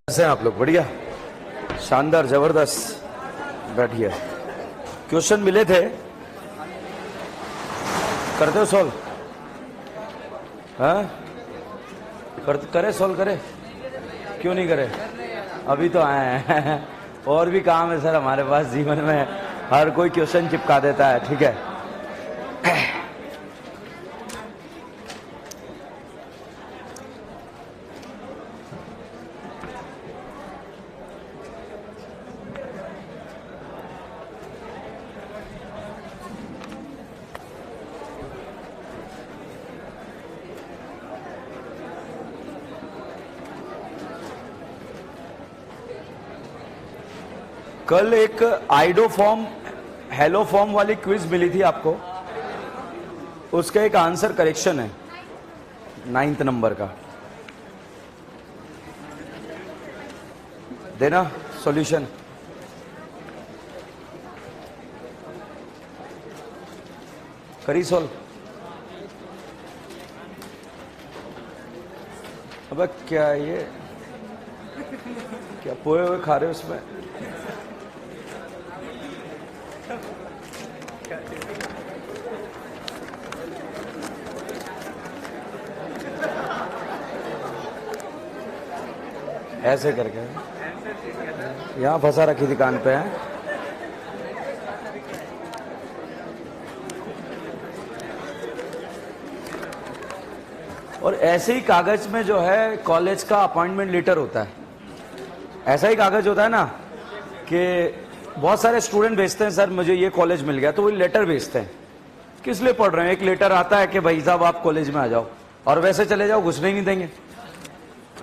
कैसे हैं आप लोग? बढ़िया, शानदार, जबरदस्त। बैठिए। क्वेश्चन मिले थे, करते हो सॉल्व? हाँ, करे सॉल्व करे? क्यों नहीं करे? अभी तो आए हैं और भी काम है सर हमारे पास जीवन में। हर कोई क्वेश्चन चिपका देता है, ठीक है। कल एक आइडो फॉर्म हेलो फॉर्म वाली क्विज मिली थी आपको, उसका एक आंसर करेक्शन है 9th नंबर का। देना सॉल्यूशन। करी सॉल्व। अब क्या ये क्या पोए हुए खा रहे हो उसमें? ऐसे करके यहाँ फंसा रखी थी कान पे है। और ऐसे ही कागज में जो है कॉलेज का अपॉइंटमेंट लेटर होता है। ऐसा ही कागज होता है ना कि बहुत सारे स्टूडेंट भेजते हैं, सर मुझे ये कॉलेज मिल गया, तो वो लेटर भेजते हैं। किस लिए पढ़ रहे हैं? एक लेटर आता है कि भाई साहब आप कॉलेज में आ जाओ, और वैसे चले जाओ घुसने ही नहीं देंगे।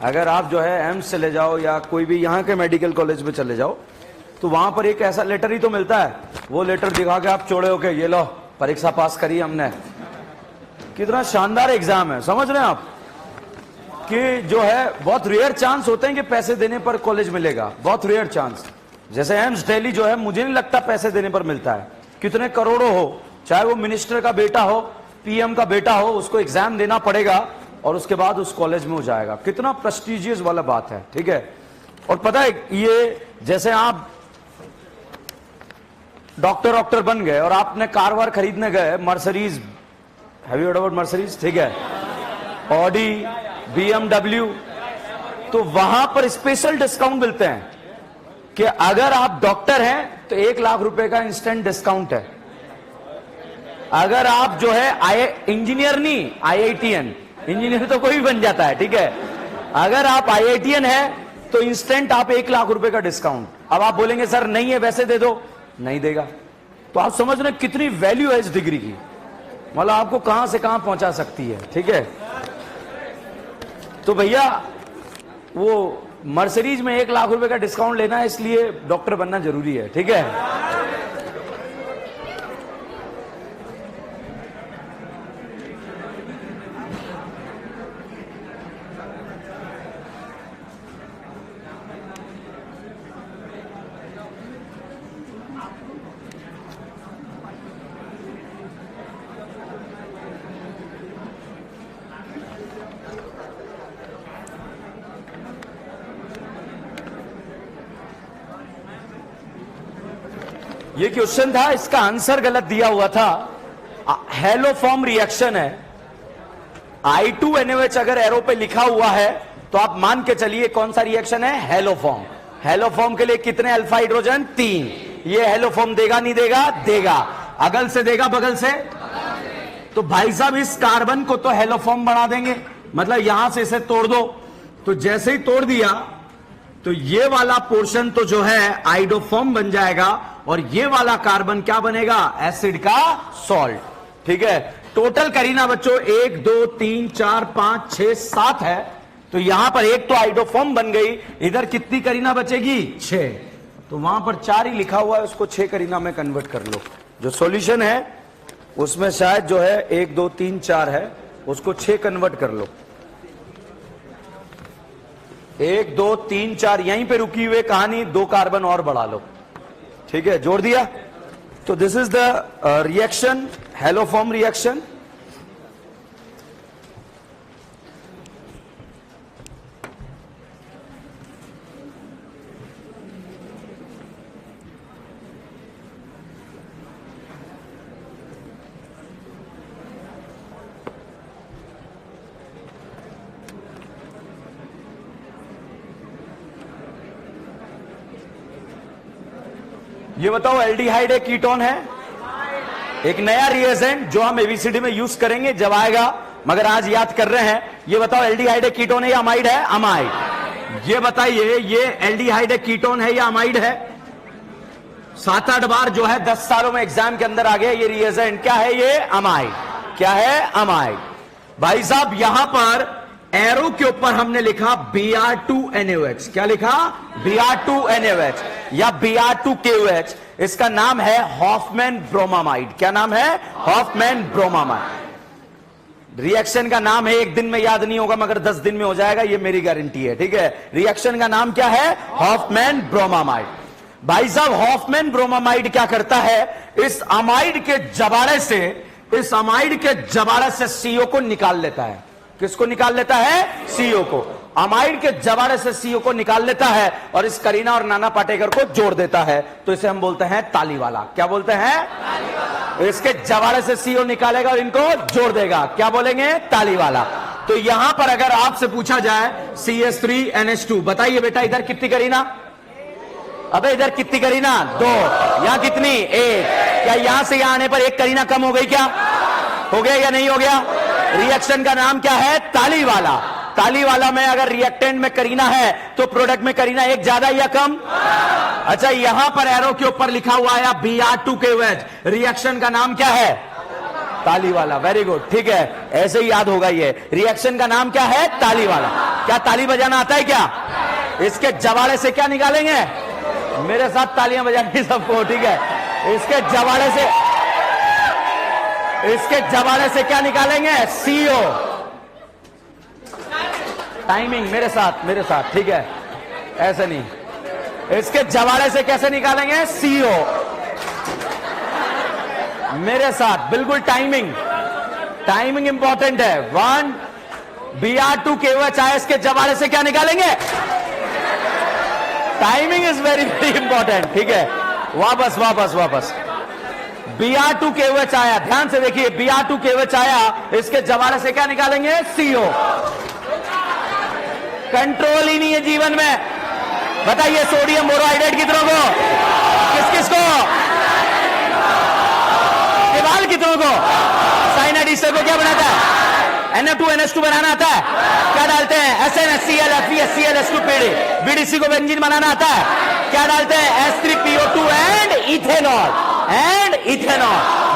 अगर आप जो है एम्स चले जाओ या कोई भी यहाँ के मेडिकल कॉलेज में चले जाओ, तो वहां पर एक ऐसा लेटर ही तो मिलता है। वो लेटर दिखा के आप चौड़े होके ये लो परीक्षा पास करी हमने। कितना शानदार एग्जाम है, समझ रहे हैं आप? कि जो है बहुत रेयर चांस होते हैं कि पैसे देने पर कॉलेज मिलेगा, बहुत रेयर चांस। जैसे एम्स दिल्ली जो है, मुझे नहीं लगता पैसे देने पर मिलता है। कितने करोड़ों हो, चाहे वो मिनिस्टर का बेटा हो, पीएम का बेटा हो, उसको एग्जाम देना पड़ेगा और उसके बाद उस कॉलेज में हो जाएगा। कितना प्रेस्टिजियस वाला बात है, ठीक है। और पता है ये जैसे आप डॉक्टर बन गए और आपने कार वार खरीदने गए, Mercedes, have you heard about Mercedes, ठीक है, ऑडी, BMW, तो वहां पर स्पेशल डिस्काउंट मिलते हैं कि अगर आप डॉक्टर हैं तो 1 लाख रुपए का इंस्टेंट डिस्काउंट है। अगर आप जो है इंजीनियर नहीं, IITN, इंजीनियर तो कोई भी बन जाता है, ठीक है। अगर आप IITN है तो इंस्टेंट आप 1 लाख रुपए का डिस्काउंट। अब आप बोलेंगे सर नहीं है वैसे दे दो, नहीं देगा। तो आप समझ रहे कितनी वैल्यू है इस डिग्री की, मतलब आपको कहां से कहां पहुंचा सकती है, ठीक है। तो भैया वो मर्सिडीज में 1 लाख रुपए का डिस्काउंट लेना है, इसलिए डॉक्टर बनना जरूरी है, ठीक है। ये क्वेश्चन था, इसका आंसर गलत दिया हुआ था। हेलो फॉर्म रिएक्शन है। I2NaOH अगर एरो पे लिखा हुआ है तो आप मान के चलिए कौन सा रिएक्शन है? Hello form. हेलो फॉर्म के लिए कितने अल्फा हाइड्रोजन? 3। ये हेलो फॉर्म देगा नहीं देगा? देगा। अगल से देगा बगल से? तो भाई साहब इस कार्बन को तो हेलो फॉर्म बना देंगे, मतलब यहां से इसे तोड़ दो। तो जैसे ही तोड़ दिया तो ये वाला पोर्शन तो जो है आइडोफॉर्म बन जाएगा, और ये वाला कार्बन क्या बनेगा? एसिड का सॉल्ट, ठीक है। टोटल करीना बच्चों 1 2 3 4 5 6 7 है, तो यहां पर एक तो आइडोफॉर्म बन गई, इधर कितनी करीना बचेगी? 6। तो वहां पर 4 ही लिखा हुआ है, उसको 6 करीना में कन्वर्ट कर लो। जो सॉल्यूशन है उसमें शायद जो है 1 2 3 4 है, उसको 6 कन्वर्ट कर लो। 1 2 3 4 यहीं पे रुकी हुई कहानी, 2 कार्बन और बढ़ा लो, ठीक है। जोड़ दिया तो this is the reaction, hello form reaction. ये बताओ एल्डिहाइड एक कीटोन है, एक नया रिएजेंट जो हम एबीसीडी में यूज करेंगे जब आएगा, मगर आज याद कर रहे हैं। ये बताओ एल्डिहाइड एक कीटोन है या अमाइड है? अमाइड। ये बताइए ये एल्डिहाइड एक कीटोन है या अमाइड है? 7-8 बार जो है 10 सालों में एग्जाम के अंदर आ गया ये रिएजेंट। क्या है ये? अमाइड। क्या है? अमाइड। भाई साहब यहां पर एरो के ऊपर हमने लिखा Br2NaOH। क्या लिखा? Br2NaOH या Br2KOH। इसका नाम है हॉफमैन ब्रोमामाइड। क्या नाम है? Hofmann bromamide. रिएक्शन का नाम है, एक दिन में याद नहीं होगा मगर 10 दिन में हो जाएगा, ये मेरी गारंटी है। ठीक है, रिएक्शन का नाम क्या है? Hofmann bromamide. भाई साहब हॉफमैन ब्रोमामाइड क्या करता है? इस अमाइड के जबाड़े से, इस अमाइड के जबाड़े से सीओ को निकाल लेता है। किसको निकाल लेता है? सीओ को। अमाइड के जबाड़े से सीओ को निकाल लेता है और इस करीना और नाना पाटेकर को जोड़ देता है, तो इसे हम बोलते हैं तालीवाला। क्या बोलते हैं? इसके जबाड़े से सीओ निकालेगा और इनको जोड़ देगा, क्या बोलेंगे? तालीवाला। तो यहां पर अगर आपसे पूछा जाए CH3NH2, बताइए बेटा इधर कितनी करीना? अबे इधर कितनी करीना? 2। यहां कितनी? 1। क्या यहां से यहां आने पर एक करीना कम हो गई? क्या हो गया या नहीं हो गया? रिएक्शन का नाम क्या है? तालीवाला। तालीवाला में अगर रिएक्टेंट में करीना है तो प्रोडक्ट में करीना एक ज्यादा या कम? अच्छा यहां पर एरो के ऊपर लिखा हुआ है Br2KOH। रिएक्शन का नाम क्या है? तालीवाला। वेरी गुड, ठीक है, ऐसे ही याद होगा। ये रिएक्शन का नाम क्या है? तालीवाला। क्या ताली बजाना आता है क्या? इसके जबाड़े से क्या निकालेंगे? मेरे साथ तालियां बजानी सबको, ठीक है। इसके जबाड़े से, इसके जबाड़े से क्या निकालेंगे? सीओ। टाइमिंग मेरे साथ, मेरे साथ, ठीक है, ऐसे नहीं। इसके जबाड़े से कैसे निकालेंगे? सीओ। मेरे साथ बिल्कुल, टाइमिंग, टाइमिंग इंपॉर्टेंट है। 1 Br2KOH आया, इसके जबाड़े से क्या निकालेंगे? Timing is very very important, ठीक है। वापस वापस वापस Br2KOH आया, ध्यान से देखिए, Br2KOH आया, इसके जबाड़े से क्या निकालेंगे? CO। कंट्रोल ही नहीं है जीवन में। बताइए सोडियम बोरोहाइड्रेट कितनों को? किस किस को? केवल कितनों को? साइनाइड ईस्टर को क्या बनाता है? NO2NH2 बनाना आता है। क्या डालते हैं? SnHCl, FeSCl, H2PD। BDC को बेंजीन बनाना आता है। क्या डालते हैं? S3PO2 and ethanol.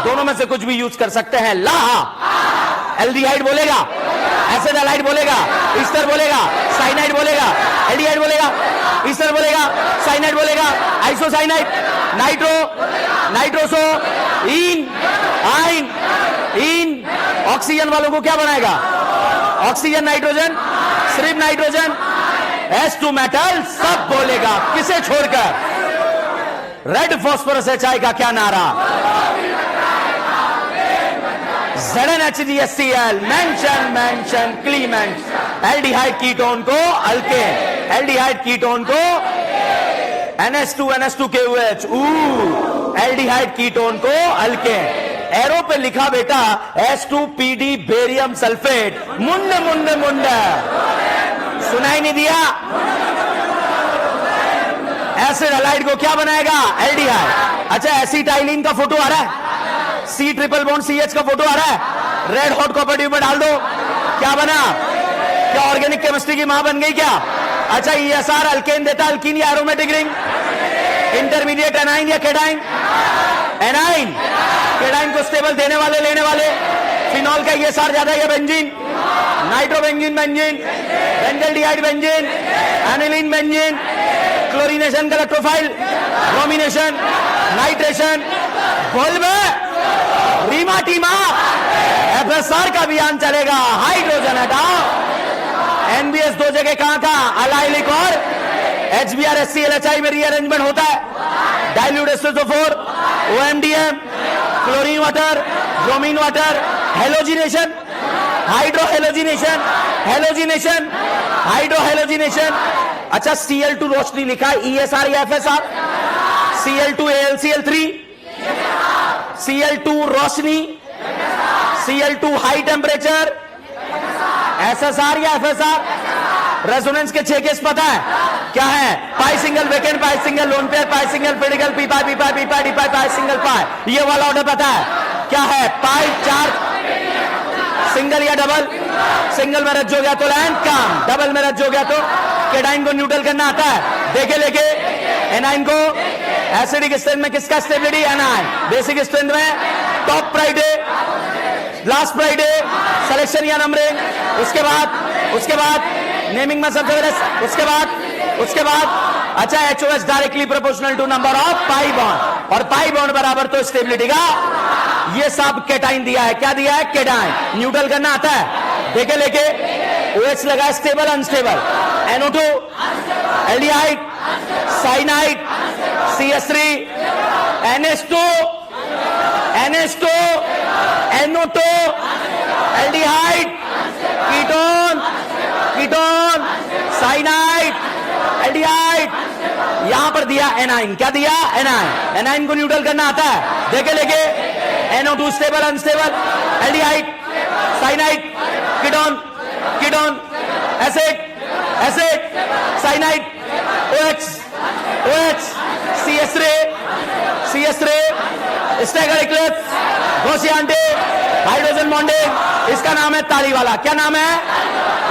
दोनों में से कुछ भी यूज कर सकते हैं। लाहा एल्डिहाइड बोलेगा, एसिडालाइड बोलेगा, ईस्टर बोलेगा, साइनाइड बोलेगा, एल्डिहाइड बोलेगा, ईस्टर बोलेगा, साइनाइड बोलेगा, आइसोसाइनाइड, नाइट्रोसो, इन। ऑक्सीजन वालों को क्या बनाएगा? ऑक्सीजन, नाइट्रोजन, सिर्फ नाइट्रोजन, S2 मेटल, सब बोलेगा। किसे छोड़कर? रेड फॉस्फोरस HI का क्या नारा? ZnHCl, mention Clement. Aldehyde ketone को अल्केन, एल्डिहाइड कीटोन को NH2NH2KOH, एल्डिहाइड कीटोन को अल्केन। एरो पे लिखा बेटा H2PD बेरियम सल्फेट, मुंड। सुनाई नहीं दिया? एसिड हैलाइड को क्या बनाएगा? एल्डिहाइड। अच्छा एसिटाइलिन का फोटो आ रहा है, C ट्रिपल बॉन्ड CH का फोटो आ रहा है, रेड हॉट कॉपर ट्यूब में डाल दो, क्या बना? क्या ऑर्गेनिक केमिस्ट्री की मां बन गई क्या? अच्छा ESR अल्केन देता, अल्कीन या एरोमेटिक रिंग? इंटरमीडिएट एनाइन या केडाइन? एनाइन। केडाइन को स्टेबल देने वाले, लेने वाले। फिनॉल का ESR ज्यादा या benzene? Nitrobenzene benzene, benzaldehyde benzene, aniline benzene. Chlorination का इलेक्ट्रोफाइल, ब्रोमिनेशन, नाइट्रेशन, बोल में रीमा टीमा, FSR का अभियान चलेगा। हाइड्रोजन हटाओ। NBS 2 जगह कहां? अलाइलिक और HBr HCl में रीअरेंजमेंट होता है। Dilute SO4, OMDM, chlorine water, bromine water, halogenation, hydrohalogenation, halogenation, hydrohalogenation. अच्छा Cl2 रोशनी लिखा है, ESR या FSR? Cl2 AlCl3, Cl2 रोशनी, Cl2 हाई टेम्परेचर, SSR या FSR? रेजोनेंस के 6 केस पता है? क्या है? पाई सिंगल वेकेंट, पाई सिंगल लोन पेयर, पाई सिंगल पेडिकल, पी पाई, पी पाई, पी पाई, डी पाई, पाई सिंगल पाई। ये वाला ऑर्डर पता है क्या है? पाई 4 सिंगल या डबल? सिंगल में रज हो गया तो लैंड काम, डबल में रज हो गया तो केटाइन को न्यूट्रल करना आता है। देखे लेके एनाइन को एसिडिक स्ट्रेंथ में किसका स्टेबिलिटी? एनाइन। बेसिक स्ट्रेंथ में top Friday, last Friday, selection या नंबरिंग, उसके बाद नेमिंग में सबसे पहले, उसके बाद अच्छा HOS directly proportional to number of pi bond, और पाई बॉन्ड बराबर तो स्टेबिलिटी का ये सब केटाइन दिया है। क्या दिया है? केटाइन। न्यूट्रल करना आता है। देखे लेके OH लगा stable unstable, NO2 aldehyde, cyanide, CS3, NH2, NO2, aldehyde, ketone, cyanide, aldehyde, यहां पर दिया एनाइन। क्या दिया? एनाइन। एनाइन को न्यूट्रल करना आता है। देखे लेके NO2 stable unstable, aldehyde, cyanide, ketone, acid, cyanide, OH, CS3, stagger eclipse, गोसियांटे, हाइड्रोजन बॉन्डिंग। इसका नाम है ताली वाला। क्या नाम है?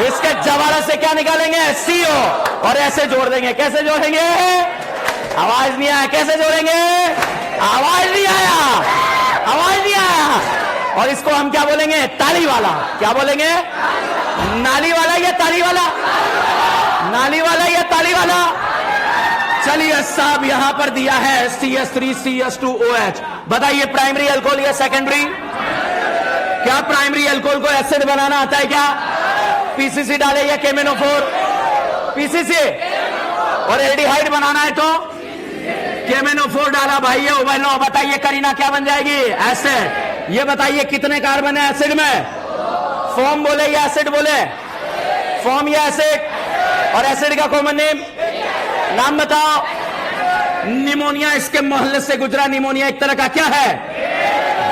इसके जवाड़ा से क्या निकालेंगे? CO, और ऐसे जोड़ देंगे। कैसे जोड़ेंगे? आवाज नहीं आया। कैसे जोड़ेंगे? आवाज नहीं आया। और इसको हम क्या बोलेंगे? ताली वाला। क्या बोलेंगे? नाली वाला या ताली वाला? नाली वाला या ताली वाला? चलिए साहब, यहां पर दिया है CS3, CS2, OH। बताइए प्राइमरी अल्कोहल या सेकेंडरी? क्या प्राइमरी अल्कोहल को एसिड बनाना आता है क्या? PCC डाले या KMNO4? PCC। और एल्डिहाइड बनाना है तो KMNO4 डाला भाई। बहनों बताइए करीना क्या बन जाएगी? एसिड। ये बताइए कितने कार्बन है एसिड में? फॉर्म बोले या एसिड बोले? फॉर्म या एसिड? और एसिड का कॉमन नेम? नाम बताओ। निमोनिया इसके मोहल्ले से गुजरा। निमोनिया एक तरह का क्या है?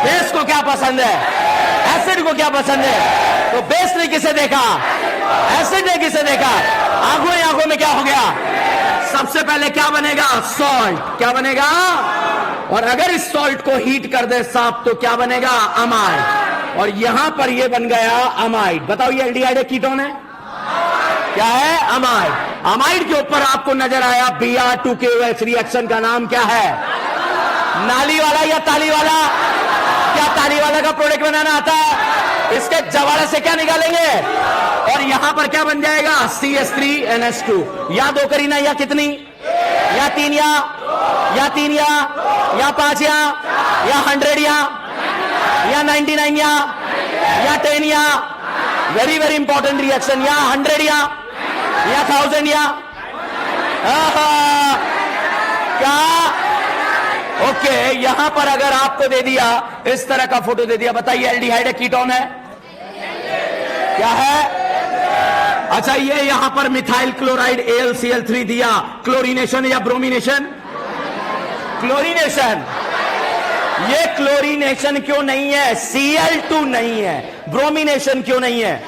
बेस को क्या पसंद है? एसिड को क्या पसंद है? तो बेस ने किसे देखा? एसिड ने किसे देखा? आंखों में क्या हो गया? सबसे पहले क्या बनेगा? सॉल्ट। क्या बनेगा? और अगर इस सॉल्ट को हीट कर दे साहब तो क्या बनेगा? अमाइड। और यहां पर ये बन गया अमाइड। बताओ ये एल्डिहाइड है, कीटोन है? क्या है? अमाइड। अमाइड के ऊपर आपको नजर आया Br2KOH। रिएक्शन का नाम क्या है? नाली वाला या ताली वाला? क्या ताली वाला का प्रोडक्ट बनाना आता है? इसके जवाड़े से क्या निकालेंगे? और यहां पर क्या बन जाएगा? CS3NH2। या 2 करीना या कितनी? या 3 या 5 या 100 या 99 या 10 या वेरी वेरी इंपॉर्टेंट रिएक्शन, या 100 या 1000 या क्या? ओके, यहां पर अगर आपको दे दिया इस तरह का फोटो दे दिया, बताइए एल्डिहाइड है, कीटोन है? क्या है? अच्छा, ये यहां पर मिथाइल क्लोराइड AlCl3 दिया, क्लोरीनेशन या ब्रोमिनेशन? क्लोरीनेशन। ये क्लोरीनेशन क्यों नहीं है? Cl2 नहीं है। ब्रोमिनेशन क्यों नहीं है?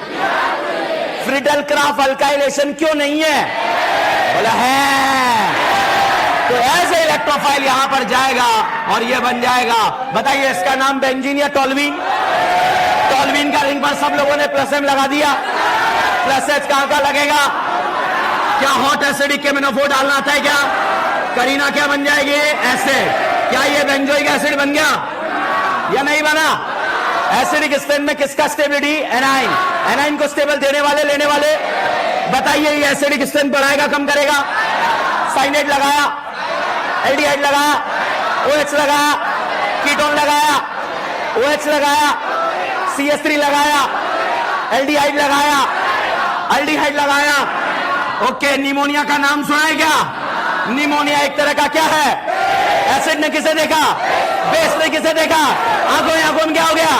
फ्रिडल क्राफ्ट अल्काइलेशन क्यों नहीं है? बोला है। तो ऐसे इलेक्ट्रोफाइल यहां पर जाएगा और ये बन जाएगा। बताइए इसका नाम बेंजीन या टोल्यूइन? टोल्यूइन का रिंग पर सब लोगों ने प्लस M लगा दिया। प्लस H कहां का लगेगा? क्या हॉट एसिडिक KMNO4 डालना आता है क्या? करीना क्या बन जाएगी? एसिड। क्या ये बेंजोइक एसिड बन गया या नहीं बना? एसिडिक स्ट्रेंथ में किसका स्टेबिलिटी? एनाइन। एनाइन को स्टेबल देने वाले लेने वाले? बताइए ये एसिडिक स्ट्रेंथ बढ़ाएगा कम करेगा? साइनेट लगाया, एल्डिहाइड लगाया, OH लगाया, कीटोन लगाया, OH लगाया, CS3 लगाया, एल्डिहाइड लगाया, एल्डिहाइड लगाया। ओके, निमोनिया का नाम सुना है क्या? निमोनिया एक तरह का क्या है? एसिड ने किसे देखा? बेस ने किसे देखा? आंखों में क्या हो गया?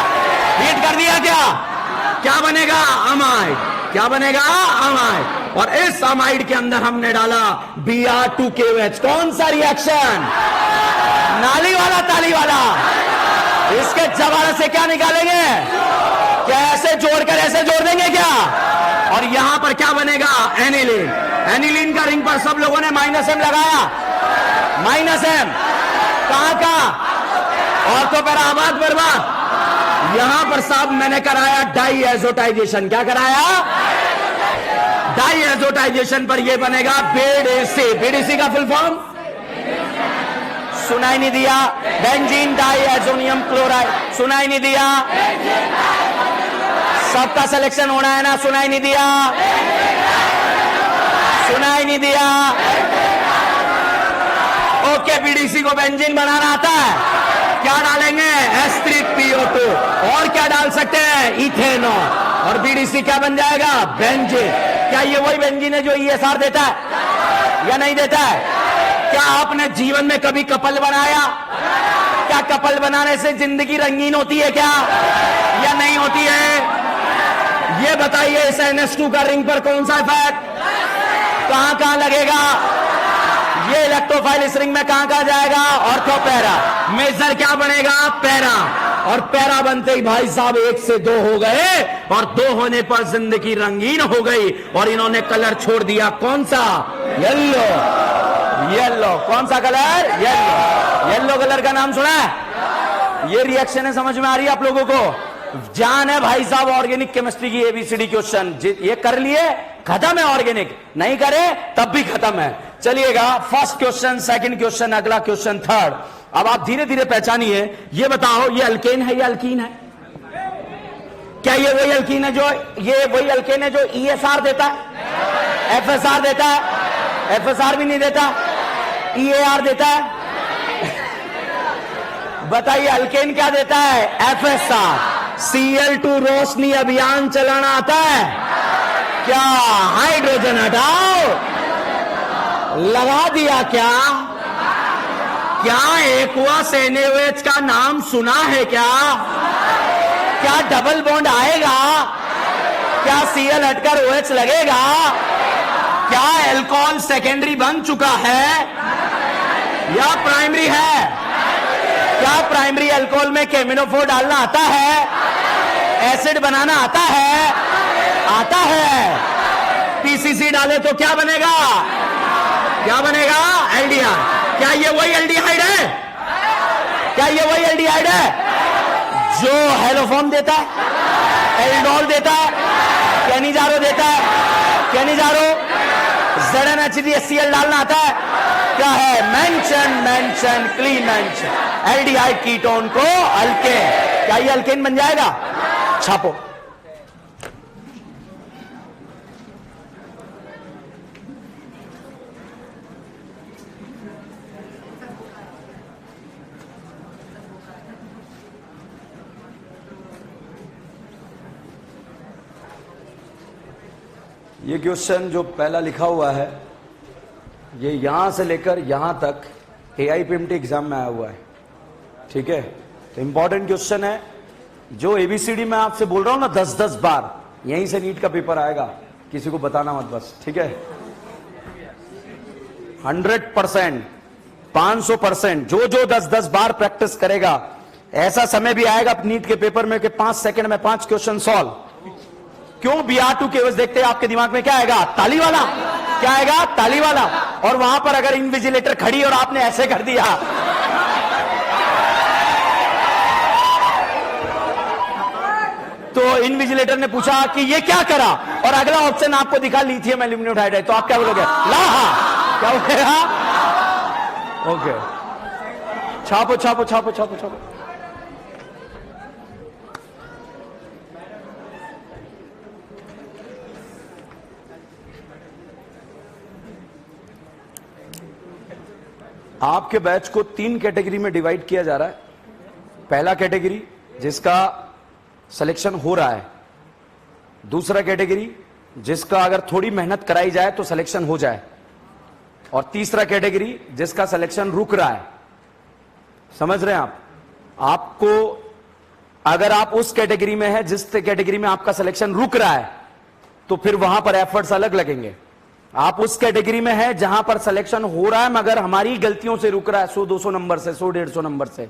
हीट कर दिया क्या? क्या बनेगा? अमाइड। क्या बनेगा? अमाइड। और इस अमाइड के अंदर हमने डाला Br2KOH। कौन सा रिएक्शन? नाली वाला ताली वाला? इसके जवाड़े से क्या निकालेंगे? क्या ऐसे जोड़कर ऐसे जोड़ देंगे क्या? और यहां पर क्या बनेगा? एनिलीन। एनिलीन का रिंग पर सब लोगों ने -M लगाया। -M कहां का? ऑर्थोपैराबाद बर्बाद। यहां पर साहब मैंने कराया डाईएजोटाइजेशन। क्या कराया? डाईएजोटाइजेशन पर यह बनेगा बीडीसी। बीडीसी का फुल फॉर्म सुनाई नहीं दिया? Benzene diazonium chloride. सुनाई नहीं दिया? सबका सिलेक्शन होना है ना? सुनाई नहीं दिया? सुनाई नहीं दिया? ओके, बीडीसी को बेंजीन बनाना आता है। क्या डालेंगे? H3PO2। और क्या डाल सकते हैं? इथेनॉल। और बीडीसी क्या बन जाएगा? बेंजीन। क्या ये वही बेंजीन है जो ESR देता है या नहीं देता है? क्या आपने जीवन में कभी कपल बनाया? क्या कपल बनाने से जिंदगी रंगीन होती है क्या या नहीं होती है? ये बताइए, इस NH2 का रिंग पर कौन सा इफेक्ट कहां कहां लगेगा? ये इलेक्ट्रोफाइल इस रिंग में कहां कहां जाएगा? ऑर्थोपैरा। मेजर क्या बनेगा? पैरा। और पैरा बनते ही भाई साहब 1 से 2 हो गए, और 2 होने पर जिंदगी रंगीन हो गई। और इन्होंने कलर छोड़ दिया, कौन सा? येलो। येलो। कौन सा कलर? येलो। येलो कलर का नाम सुना है? ये रिएक्शन है, समझ में आ रही है आप लोगों को? जान है भाई साहब ऑर्गेनिक केमिस्ट्री की ABCD क्वेश्चन। ये कर लिए, खत्म है। ऑर्गेनिक नहीं करे तब भी खत्म है। चलिएगा, फर्स्ट क्वेश्चन, सेकंड क्वेश्चन, अगला क्वेश्चन, थर्ड। अब आप धीरे धीरे पहचानिए। ये बताओ, ये अल्केन है या अल्कीन है? क्या ये वही अल्कीन है जो, ये वही अल्केन है जो ESR देता है? FSR देता है? FSR भी नहीं देता। EAR देता है? बताइए, अल्केन क्या देता है? FSR। Cl2 रोशनी अभियान चलाना आता है क्या? हाइड्रोजन हटाओ लगा दिया क्या? क्या एक्वस NaOH का नाम सुना है क्या? क्या डबल बॉन्ड आएगा? क्या Cl हटकर OH लगेगा? क्या अल्कोहल सेकेंडरी बन चुका है या प्राइमरी है? क्या प्राइमरी अल्कोहल में केमिनोफोर डालना आता है? एसिड बनाना आता है? आता है। PCC डाले तो क्या बनेगा? क्या बनेगा? एल्डिहाइड। क्या ये वही एल्डिहाइड है? क्या ये वही एल्डिहाइड है जो हेलोफॉर्म देता है, एल्डोल देता है, कैनिजारो देता है? कैनिजारो ZnHCl डालना आता है? क्या है? Mention clean mention. Aldehyde ketone को अल्केन। क्या ये अल्केन बन जाएगा? छापो। ये क्वेश्चन जो पहला लिखा हुआ है, ये यहां से लेकर यहां तक AIPMT एग्जाम में आया हुआ है। ठीक है, तो इंपॉर्टेंट क्वेश्चन है जो ABCD में आपसे बोल रहा हूं ना 10-10 बार, यहीं से नीट का पेपर आएगा। किसी को बताना मत बस, ठीक है? 100%, 500%। जो 10-10 बार प्रैक्टिस करेगा, ऐसा समय भी आएगा नीट के पेपर में कि 5 सेकंड में 5 क्वेश्चन सॉल्व। क्यों? BR2 केवल देखते हैं आपके दिमाग में क्या आएगा? ताली वाला। क्या आएगा? ताली वाला। और वहां पर अगर इन्विजिलेटर खड़ी और आपने ऐसे कर दिया, तो इन्विजिलेटर ने पूछा कि ये क्या करा, और अगला ऑप्शन आपको दिखा लिथियम एल्यूमिनियम हाइड्राइड, तो आप क्या बोलोगे? लाहा। क्या बोलेगा? ओके, छापो छापो छापो छापो छापो। आपके बैच को 3 कैटेगरी में डिवाइड किया जा रहा है। पहला कैटेगरी जिसका सिलेक्शन हो रहा है, दूसरा कैटेगरी जिसका अगर थोड़ी मेहनत कराई जाए तो सिलेक्शन हो जाए, और तीसरा कैटेगरी जिसका सिलेक्शन रुक रहा है। समझ रहे हैं आप? आपको अगर आप उस कैटेगरी में है जिस कैटेगरी में आपका सिलेक्शन रुक रहा है, तो फिर वहां पर एफर्ट्स अलग लगेंगे। आप उस कैटेगरी में है जहां पर सिलेक्शन हो रहा है मगर हमारी गलतियों से रुक रहा है, 100-200 नंबर से, 100-150 नंबर से,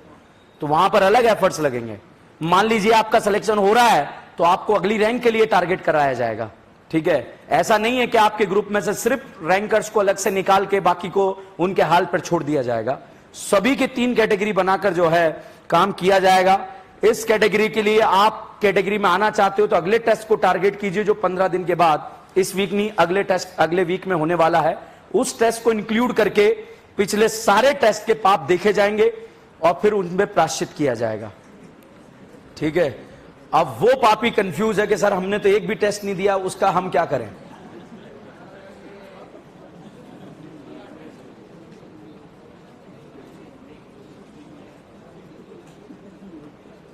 तो वहां पर अलग एफर्ट्स लगेंगे। मान लीजिए आपका सिलेक्शन हो रहा है तो आपको अगली रैंक के लिए टारगेट कराया जाएगा, ठीक है, ऐसा नहीं है कि आपके ग्रुप में से सिर्फ रैंकर्स को अलग से निकाल के बाकी को उनके हाल पर छोड़ दिया जाएगा। सभी की 3 कैटेगरी बनाकर जो है काम किया जाएगा। इस कैटेगरी के लिए आप कैटेगरी में आना चाहते हो तो अगले टेस्ट को टारगेट कीजिए, जो 15 दिन के बाद, इस वीक नहीं अगले टेस्ट अगले वीक में होने वाला है। उस टेस्ट को इंक्लूड करके पिछले सारे टेस्ट के पाप देखे जाएंगे और फिर उनमें प्रायश्चित किया जाएगा। ठीक है, अब वो पापी कंफ्यूज है कि सर हमने तो एक भी टेस्ट नहीं दिया, उसका हम क्या करें।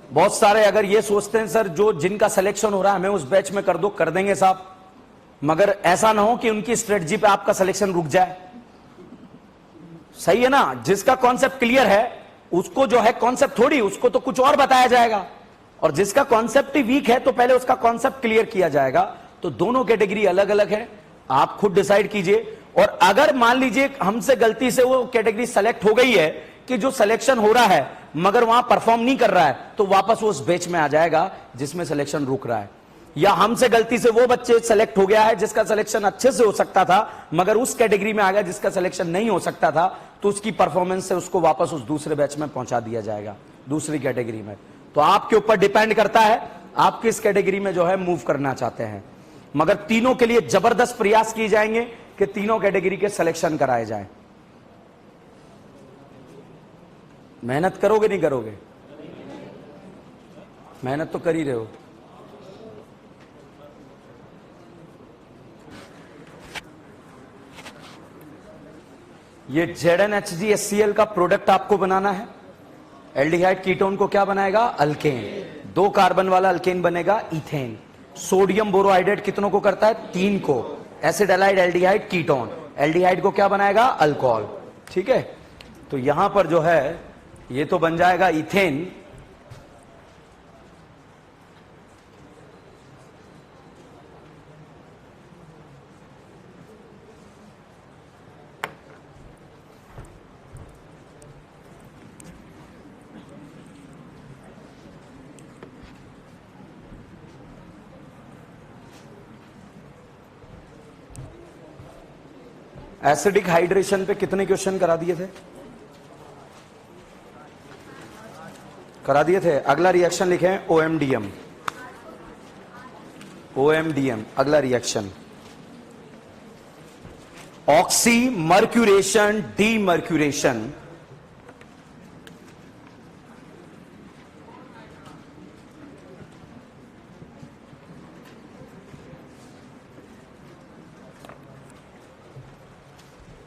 बहुत सारे अगर ये सोचते हैं सर जो जिनका सिलेक्शन हो रहा है हमें उस बैच में कर दो, कर देंगे साहब, मगर ऐसा ना हो कि उनकी स्ट्रेटजी पे आपका सिलेक्शन रुक जाए। सही है ना, जिसका कॉन्सेप्ट क्लियर है उसको जो है कॉन्सेप्ट थोड़ी, उसको तो कुछ और बताया जाएगा, और जिसका कॉन्सेप्ट ही वीक है तो पहले उसका कॉन्सेप्ट क्लियर किया जाएगा। तो दोनों कैटेगरी अलग अलग है, आप खुद डिसाइड कीजिए। और अगर मान लीजिए हमसे गलती से वो कैटेगरी सेलेक्ट हो गई है कि जो सिलेक्शन हो रहा है मगर वहां परफॉर्म नहीं कर रहा है, तो वापस वो उस बैच में आ जाएगा जिसमें सिलेक्शन रुक रहा है। या हमसे गलती से वो बच्चे सेलेक्ट हो गया है जिसका सिलेक्शन अच्छे से हो सकता था मगर उस कैटेगरी में आ गया जिसका सिलेक्शन नहीं हो सकता था, तो उसकी परफॉर्मेंस से उसको वापस उस दूसरे बैच में पहुंचा दिया जाएगा, दूसरी कैटेगरी में। तो आपके ऊपर डिपेंड करता है आप किस कैटेगरी में जो है मूव करना चाहते हैं, मगर तीनों के लिए जबरदस्त प्रयास किए जाएंगे कि तीनों कैटेगरी के सिलेक्शन कराए जाएं। मेहनत करोगे नहीं करोगे? मेहनत तो कर ही रहे हो। ये ZnHgHCl का प्रोडक्ट आपको बनाना है। एल्डिहाइड कीटोन को क्या बनाएगा? अल्केन। 2 कार्बन वाला अल्केन बनेगा इथेन। सोडियम बोरोहाइड्रेट कितनों को करता है? 3 को। Acid allied aldehyde ketone, aldehyde को क्या बनाएगा? अल्कोहल। ठीक है, तो यहां पर जो है ये तो बन जाएगा इथेन। एसिडिक हाइड्रेशन पे कितने क्वेश्चन करा दिए थे? करा दिए थे। अगला रिएक्शन लिखें OMDM। OMDM अगला reaction, oxy mercuration demercuration.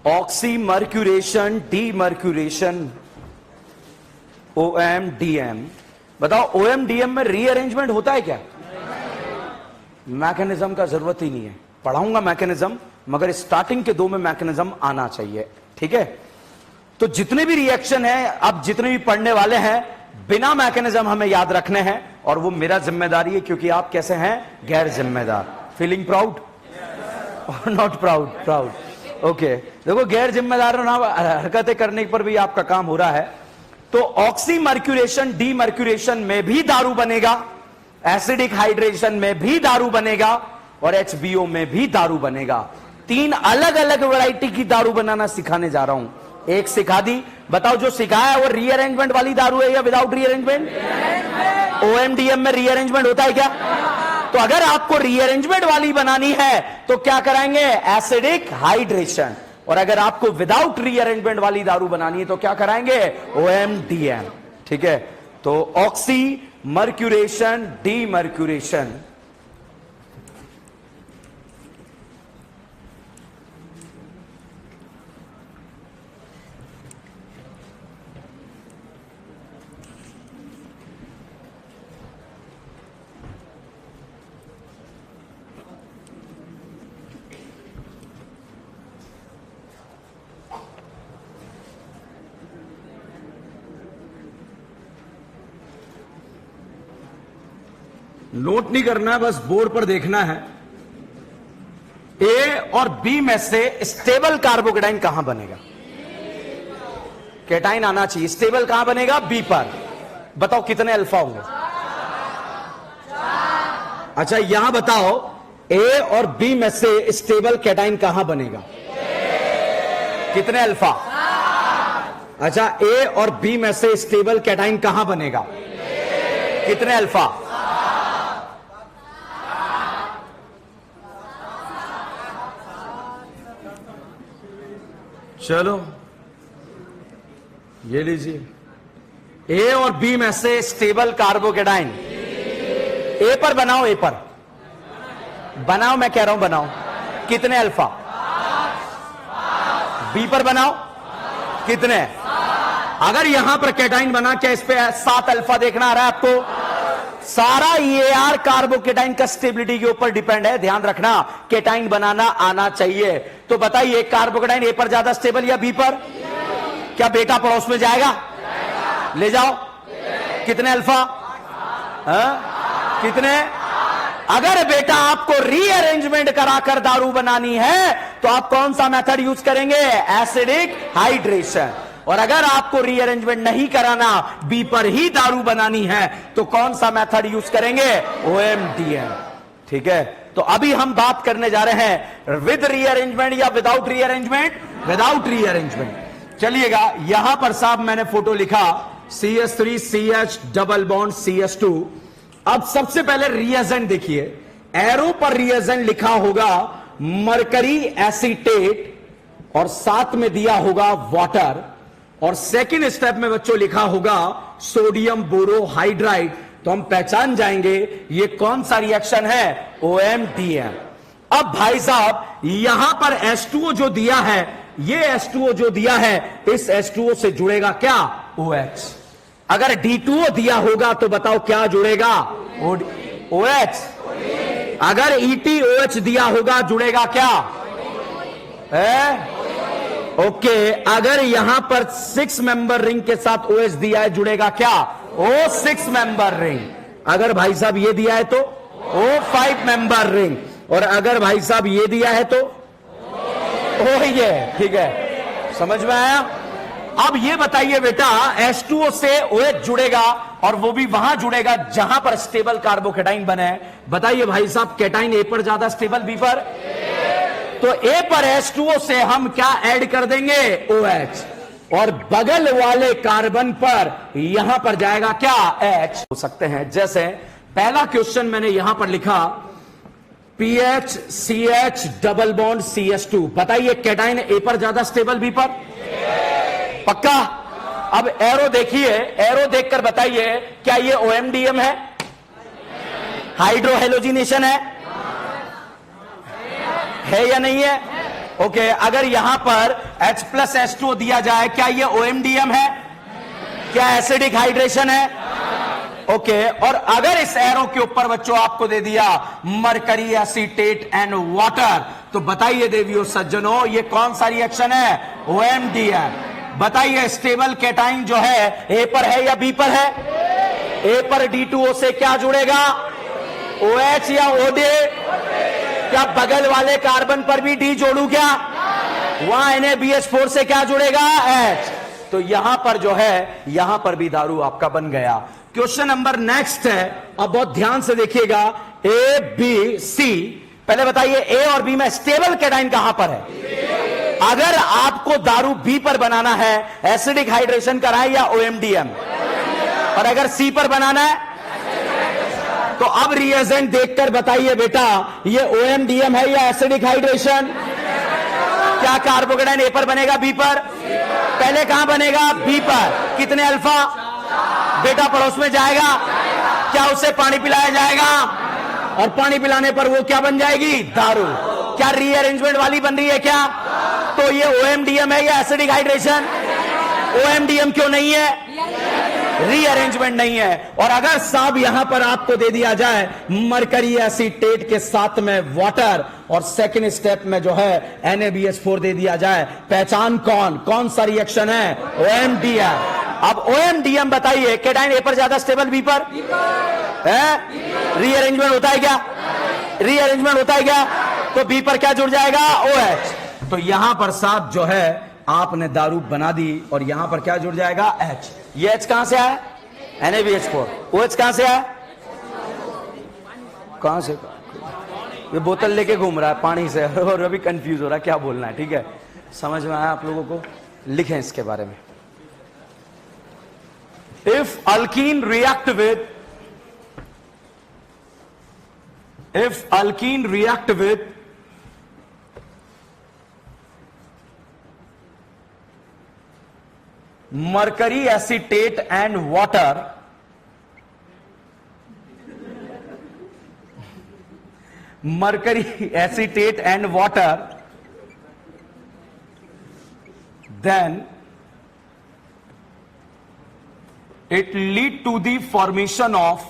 Oxy mercuration demercuration, OMDM। बताओ OMDM में रीअरेंजमेंट होता है क्या? मैकेनिज्म का जरूरत ही नहीं है, पढ़ाऊंगा मैकेनिज्म, मगर स्टार्टिंग के 2 में मैकेनिज्म आना चाहिए। ठीक है, तो जितने भी रिएक्शन है, अब जितने भी पढ़ने वाले हैं, बिना मैकेनिज्म हमें याद रखने हैं, और वो मेरा जिम्मेदारी है क्योंकि आप कैसे हैं? गैर जिम्मेदार। फीलिंग प्राउड और नॉट प्राउड? प्राउड। ओके, देखो गैर जिम्मेदार हरकतें करने पर भी आपका काम हो रहा है। तो ऑक्सी मर्क्यूरेशन डीमर्क्यूरेशन में भी दारू बनेगा, एसिडिक हाइड्रेशन में भी दारू बनेगा, और HBO में भी दारू बनेगा। 3 अलग अलग वैरायटी की दारू बनाना सिखाने जा रहा हूं। एक सिखा दी, बताओ जो सिखाया है वो रीअरेंजमेंट वाली दारू है या विदाउट रीअरेंजमेंट? OMDM में रीअरेंजमेंट होता है क्या? तो अगर आपको रीअरेंजमेंट वाली बनानी है तो क्या कराएंगे? Acidic hydration. और अगर आपको विदाउट रीअरेंजमेंट वाली दारू बनानी है तो क्या कराएंगे? OMDM। ठीक है, तो ऑक्सी मर्क्यूरेशन डीमर्क्यूरेशन। नोट नहीं करना है, बस बोर्ड पर देखना है। ए और बी में से स्टेबल कार्बोकेटाइन कहां बनेगा? केटाइन आना चाहिए। स्टेबल कहां बनेगा? बी पर। बताओ कितने अल्फा होंगे? अच्छा यहां बताओ ए और बी में से स्टेबल कैटाइन कहां बनेगा? कितने अल्फा? अच्छा, ए और बी में से स्टेबल कैटाइन कहां बनेगा? कितने अल्फा? चलो ये लीजिए, ए और बी में से स्टेबल कार्बोकेटाइन ए पर बनाओ, ए पर बनाओ, मैं कह रहा हूं बनाओ। कितने अल्फा? बी पर बनाओ, कितने? अगर यहां पर कैटाइन बना, क्या इस पे 7 अल्फा देखना आ रहा है आपको? सारा EAR कार्बोकेटाइन का स्टेबिलिटी के ऊपर डिपेंड है, ध्यान रखना। कैटाइन बनाना आना चाहिए। तो बताइए, कार्बोकेटाइन ए पर ज्यादा स्टेबल या बी पर? क्या बेटा पड़ोस में जाएगा? ले जाओ। कितने अल्फा? कितने? अगर बेटा आपको रीअरेंजमेंट कराकर दारू बनानी है तो आप कौन सा मेथड यूज करेंगे? Acidic hydration. और अगर आपको रीअरेंजमेंट नहीं कराना, बी पर ही दारू बनानी है, तो कौन सा मेथड यूज करेंगे? OMDM। ठीक है, तो अभी हम बात करने जा रहे हैं विद रीअरेंजमेंट या विदाउट रीअरेंजमेंट? Without rearrangement. चलिएगा, यहां पर साहब मैंने फोटो लिखा CH3 CH double bond CH2। अब सबसे पहले रिएजेंट देखिए, एरो पर रिएजेंट लिखा होगा मरकरी एसीटेट और साथ में दिया होगा वाटर, और सेकेंड स्टेप में बच्चों लिखा होगा सोडियम बोरोहाइड्राइड। तो हम पहचान जाएंगे ये कौन सा रिएक्शन है? OMDM। अब भाई साहब यहां पर H2O जो दिया है, ये H2O जो दिया है, इस H2O से जुड़ेगा क्या? OH। अगर D2O दिया होगा तो बताओ क्या जुड़ेगा? OH। अगर ETOH दिया होगा जुड़ेगा क्या? ओके। अगर यहां पर 6 मेंबर रिंग के साथ OH दिया है, जुड़ेगा क्या? O6 member ring. अगर भाई साहब ये दिया है तो O5 मेंबर रिंग, और अगर भाई साहब ये दिया है तो ये। ठीक है, समझ में आया? अब ये बताइए बेटा, H2O से OH जुड़ेगा और वो भी वहां जुड़ेगा जहां पर स्टेबल कार्बोकेटाइन बने। बताइए भाई साहब, कैटाइन ए पर ज्यादा स्टेबल, बी पर? तो ए पर H2O से हम क्या ऐड कर देंगे? OH। और बगल वाले कार्बन पर यहां पर जाएगा क्या? H। हो सकते हैं, जैसे पहला क्वेश्चन मैंने यहां पर लिखा PH CH double bond CH2। बताइए, कैटाइन ए पर ज्यादा स्टेबल, बी पर? पक्का? अब एरो देखिए, एरो देखकर बताइए, क्या ये OMDM है? हाइड्रोहेलोजिनेशन है या नहीं है? ओके। अगर यहां पर H+H2O दिया जाए, क्या ये OMDM है? क्या एसिडिक हाइड्रेशन है? ओके। और अगर इस एरो के ऊपर बच्चों आपको दे दिया मरकरी एसीटेट एंड वाटर, तो बताइए देवियों सज्जनों, ये कौन सा रिएक्शन है? OMDM। बताइए, स्टेबल कैटाइन जो है ए पर है या बी पर है? ए पर D2O से क्या जुड़ेगा? OH या OD? क्या बगल वाले कार्बन पर भी D जोड़ू क्या? वहां NaBH4 से क्या जुड़ेगा? H। तो यहां पर जो है, यहां पर भी दारू आपका बन गया। क्वेश्चन नंबर नेक्स्ट है, अब बहुत ध्यान से देखिएगा। A B C, पहले बताइए ए और बी में स्टेबल कैटाइन कहां पर है? अगर आपको दारू बी पर बनाना है, एसिडिक हाइड्रेशन कराए या OMDM? और अगर सी पर बनाना है तो अब रिएजेंट देखकर बताइए बेटा, ये OMDM है या एसिडिक हाइड्रेशन? क्या कार्बोकेटाइन ए पर बनेगा, बी पर? पहले कहां बनेगा? बी पर। कितने अल्फा? बेटा पड़ोस में जाएगा, क्या उसे पानी पिलाया जाएगा? और पानी पिलाने पर वो क्या बन जाएगी? दारू। क्या रीअरेंजमेंट वाली बन रही है क्या? तो ये OMDM है या एसिडिक हाइड्रेशन? OMDM क्यों नहीं है? रीअरेंजमेंट नहीं है। और अगर साहब यहां पर आपको दे दिया जाए मरकरी एसीटेट के साथ में वाटर, और सेकंड स्टेप में जो है NaBH4 दे दिया जाए, पहचान कौन सा रिएक्शन है? OMDM। अब OMDM बताइए, कैटाइन ए पर ज्यादा स्टेबल, बी पर? रीअरेंजमेंट होता है क्या? रीअरेंजमेंट होता है क्या? तो बी पर क्या जुड़ जाएगा? OH। तो यहां पर साहब जो है आपने दारू बना दी, और यहां पर क्या जुड़ जाएगा? H। ये H कहां से आया? NaBH4। OH कहां से आया? कहां से? ये बोतल लेके घूम रहा है पानी से और अभी कंफ्यूज हो रहा है क्या बोलना है। ठीक है, समझ में आया आप लोगों को? लिखें इसके बारे में। If alkyne react with mercury acetate and water, then it lead to the formation of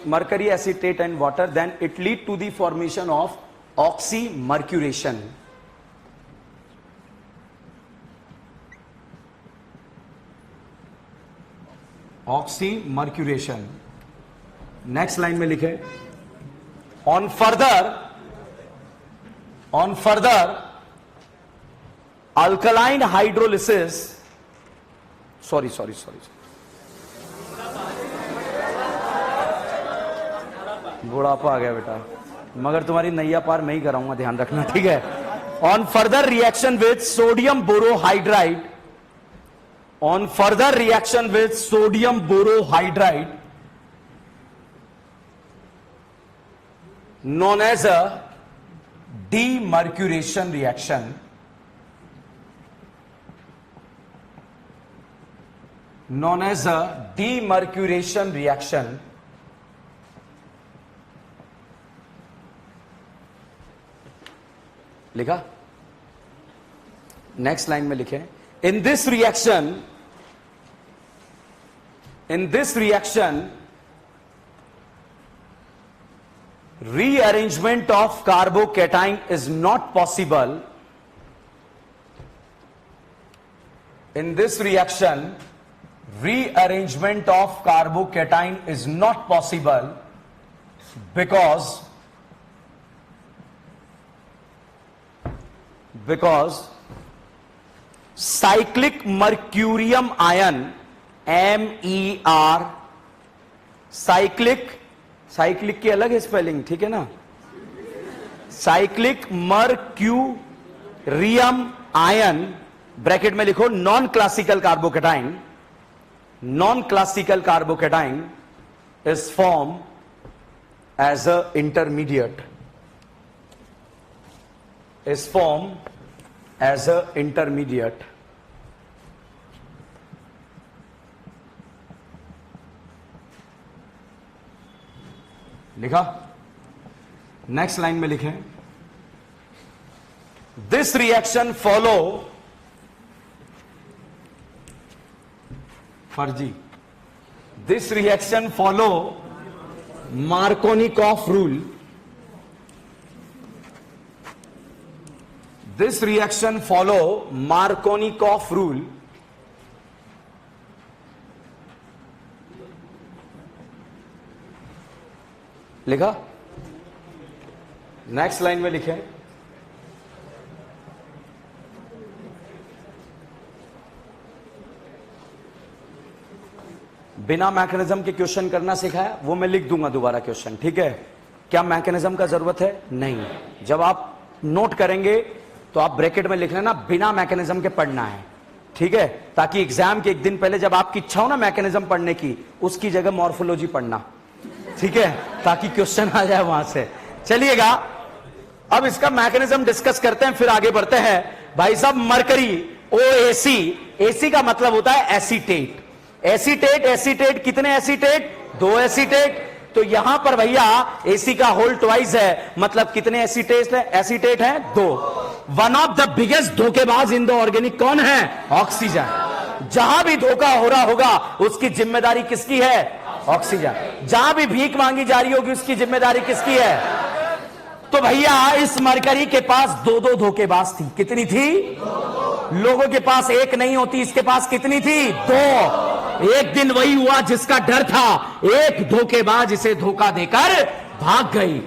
mercury acetate and water, then it lead to the formation of oxymercuration. Oxymercuration. Next line में लिखे, on further alkaline hydrolysis, sorry बुढ़ापा आ गया बेटा, मगर तुम्हारी नैया पार मैं ही कराऊंगा, ध्यान रखना। ठीक है, on further reaction with sodium borohydride, known as a demercuration reaction, लिखा। नेक्स्ट लाइन में लिखे, in this reaction rearrangement of carbocation is not possible. In this reaction, rearrangement of carbocation is not possible because cyclic mercurium ion MER, cyclic की अलग है spelling, ठीक है ना, cyclic मर्क्यूरियम ion, bracket में लिखो non classical carbocation is form as a intermediate, लिखा। Next line में लिखें, दिस रिएक्शन फॉलो फर्जी, this reaction follow Markovnikov rule, this reaction follow Markovnikov rule, लिखा। नेक्स्ट लाइन में लिखे, बिना मैकेनिज्म के क्वेश्चन करना सिखाया, वो मैं लिख दूंगा दोबारा क्वेश्चन, ठीक है। क्या मैकेनिज्म का जरूरत है? नहीं। जब आप नोट करेंगे तो आप ब्रैकेट में लिख लेना बिना मैकेनिज्म के पढ़ना है, ठीक है, ताकि एग्जाम के एक दिन पहले जब आपकी इच्छा हो ना मैकेनिज्म पढ़ने की, उसकी जगह मॉर्फोलॉजी पढ़ना, ठीक है, ताकि क्वेश्चन आ जाए वहां से। चलिएगा, अब इसका मैकेनिज्म डिस्कस करते हैं, फिर आगे बढ़ते हैं। भाई साहब, मरकरी OAC, AC का मतलब होता है एसीटेट। एसीटेट कितने एसीटेट? 2 एसीटेट। तो यहां पर भैया AC का होल ट्वाइस है, मतलब कितने एसीटेट है? 2। वन ऑफ द बिगेस्ट धोखेबाज इन द ऑर्गेनिक कौन है? ऑक्सीजन। जहां भी धोखा हो रहा होगा उसकी जिम्मेदारी किसकी है? ऑक्सीजन। जहां भी भीख मांगी जा रही होगी उसकी जिम्मेदारी किसकी है? तो भैया इस मरकरी के पास 2 धोखेबाज थी। कितनी थी? लोगों के पास एक नहीं होती, इसके पास कितनी थी? 2। एक दिन वही हुआ जिसका डर था, एक धोखेबाज इसे धोखा देकर भाग गई।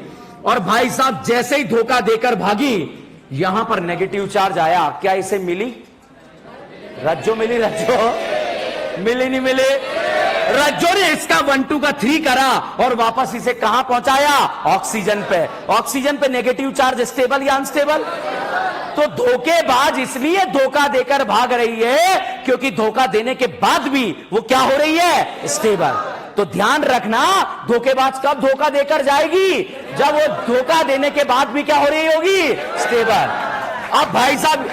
और भाई साहब जैसे ही धोखा देकर भागी, यहां पर नेगेटिव चार्ज आया, क्या इसे मिली रज्जो? मिली रज्जो? मिली नहीं मिली? रज्जो ने इसका 1 2 का 3 करा और वापस इसे कहां पहुंचाया? ऑक्सीजन पे। ऑक्सीजन पे नेगेटिव चार्ज स्टेबल या अनस्टेबल? तो धोखेबाज इसलिए धोखा देकर भाग रही है क्योंकि धोखा देने के बाद भी वो क्या हो रही है? स्टेबल। तो ध्यान रखना, धोखेबाज कब धोखा देकर जाएगी? जब वो धोखा देने के बाद भी क्या हो रही होगी? स्टेबल। अब भाई साहब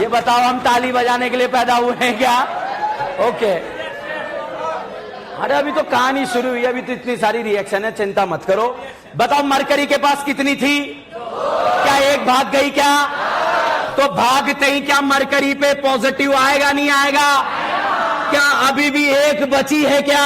ये बताओ, हम ताली बजाने के लिए पैदा हुए हैं क्या? ओके। अरे अभी तो कहानी शुरू हुई, अभी तो इतनी सारी रिएक्शन है, चिंता मत करो। बताओ मरकरी के पास कितनी थी? क्या एक भाग गई क्या? तो भागते ही क्या मरकरी पे पॉजिटिव आएगा नहीं आएगा? क्या अभी भी एक बची है क्या?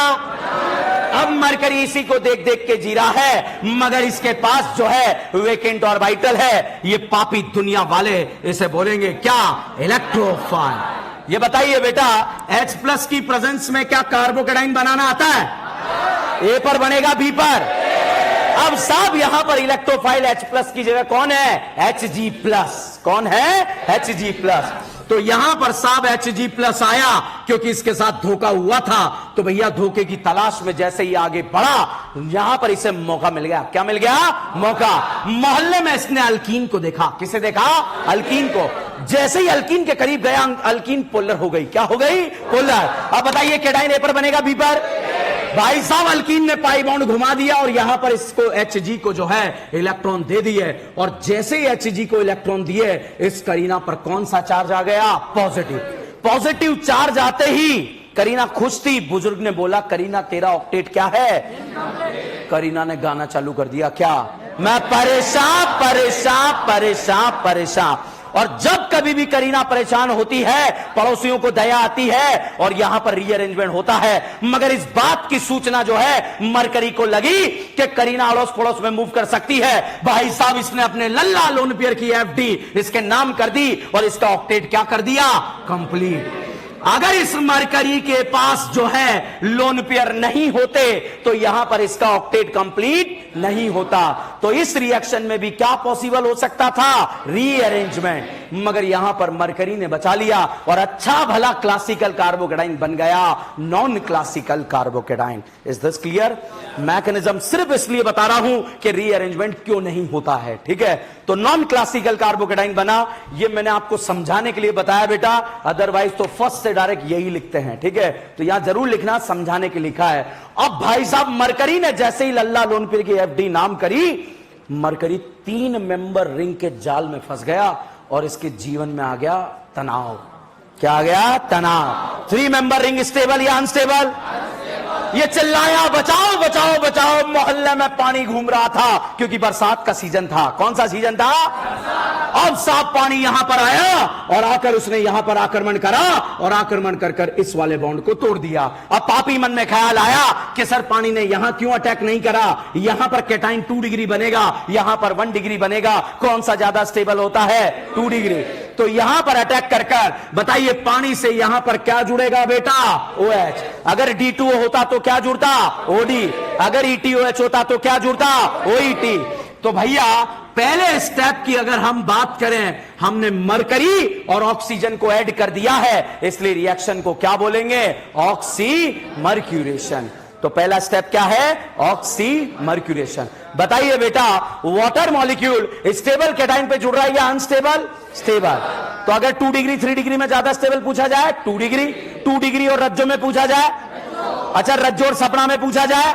अब मरकरी इसी को देख देख के जी रहा है, मगर इसके पास जो है वेकेंट ऑर्बिटल है। ये पापी दुनिया वाले इसे बोलेंगे क्या? इलेक्ट्रोफाइल। ये बताइए बेटा, H+ की प्रेजेंस में क्या कार्बोकेटाइन बनाना आता है? ए पर बनेगा बी पर। अब साहब यहां पर इलेक्ट्रोफाइल H+ की जगह कौन है? Hg+। कौन है? Hg+। तो यहां पर साहब Hg+ आया क्योंकि इसके साथ धोखा हुआ था। तो भैया धोखे की तलाश में जैसे ही आगे बढ़ा, यहां पर इसे मौका मिल गया। क्या मिल गया? मौका। मोहल्ले में इसने अल्कीन को देखा। किसे देखा? अल्कीन को। जैसे ही अल्कीन के करीब गया, अल्कीन पोलर हो गई। क्या हो गई? पोलर। अब बताइए कैटाइन ए पर बनेगा बी पर? भाई साहब अल्कीन ने पाई बॉन्ड घुमा दिया और यहां पर इसको Hg को जो है इलेक्ट्रॉन दे दिए। और जैसे ही Hg को इलेक्ट्रॉन दिए, इस करीना पर कौन सा चार्ज आ गया? पॉजिटिव। पॉजिटिव चार्ज आते ही करीना खुश थी। बुजुर्ग ने बोला, करीना तेरा ऑक्टेट क्या है? करीना ने गाना चालू कर दिया। क्या? मैं परेशान परेशान परेशान परेशान। और जब कभी भी करीना परेशान होती है, पड़ोसियों को दया आती है और यहां पर रीअरेंजमेंट होता है। मगर इस बात की सूचना जो है मरकरी को लगी कि करीना अड़ोस पड़ोस में मूव कर सकती है। भाई साहब इसने अपने लल्ला लोन पेयर की FD इसके नाम कर दी और इसका ऑक्टेट क्या कर दिया? कंप्लीट। अगर इस मरकरी के पास जो है लोन पेयर नहीं होते तो यहां पर इसका ऑक्टेट कंप्लीट नहीं होता। तो इस रिएक्शन में भी क्या पॉसिबल हो सकता था? रीअरेंजमेंट। मगर यहां पर मरकरी ने बचा लिया और अच्छा भला क्लासिकल कार्बोकेटाइन बन गया non classical carbocation. Is this clear? Mechanism सिर्फ इसलिए बता रहा हूं कि रीअरेंजमेंट क्यों नहीं होता है। ठीक है, तो नॉन क्लासिकल कार्बोकेटाइन बना, ये मैंने आपको समझाने के लिए बताया बेटा। अदरवाइज तो फर्स्ट से डायरेक्ट यही लिखते हैं। ठीक है, तो यहां जरूर लिखना समझाने के लिखा है। अब भाई साहब मरकरी ने जैसे ही लल्ला लोन पेयर की FD नाम करी, मरकरी 3 मेंबर रिंग के जाल में फंस गया और इसके जीवन में आ गया तनाव। क्या आ गया? तनाव। 3 मेंबर रिंग स्टेबल या अनस्टेबल? ये चिल्लाया बचाओ बचाओ बचाओ। मोहल्ले में पानी घूम रहा था क्योंकि बरसात का सीजन था। कौन सा सीजन था? अब साफ पानी यहां पर आया और आकर उसने यहां पर आक्रमण करा और आक्रमण कर कर इस वाले बॉन्ड को तोड़ दिया। अब पापी मन में ख्याल आया कि सर पानी ने यहां क्यों अटैक नहीं करा? यहां पर कैटाइन 2 डिग्री बनेगा, यहां पर 1 डिग्री बनेगा। कौन सा ज्यादा स्टेबल होता है? 2 डिग्री। तो यहां पर अटैक कर कर बताइए पानी से यहां पर क्या जुड़ेगा बेटा? OH। अगर D2O होता तो क्या जुड़ता? OD। अगर ETOH होता तो क्या जुड़ता? OET। तो भैया पहले स्टेप की अगर हम बात करें, हमने मरकरी और ऑक्सीजन को ऐड कर दिया है, इसलिए रिएक्शन को क्या बोलेंगे? ऑक्सीमर्क्यूरेशन। तो पहला स्टेप क्या है? ऑक्सीमर्क्यूरेशन। बताइए बेटा, वाटर मॉलिक्यूल स्टेबल कैटाइन पे जुड़ रहा है या अनस्टेबल? स्टेबल। तो अगर 2 डिग्री 3 डिग्री में ज्यादा स्टेबल पूछा जाए 2 डिग्री, 2 डिग्री और रज्जो में पूछा जाए, अच्छा रज्जो और सपना में पूछा जाए,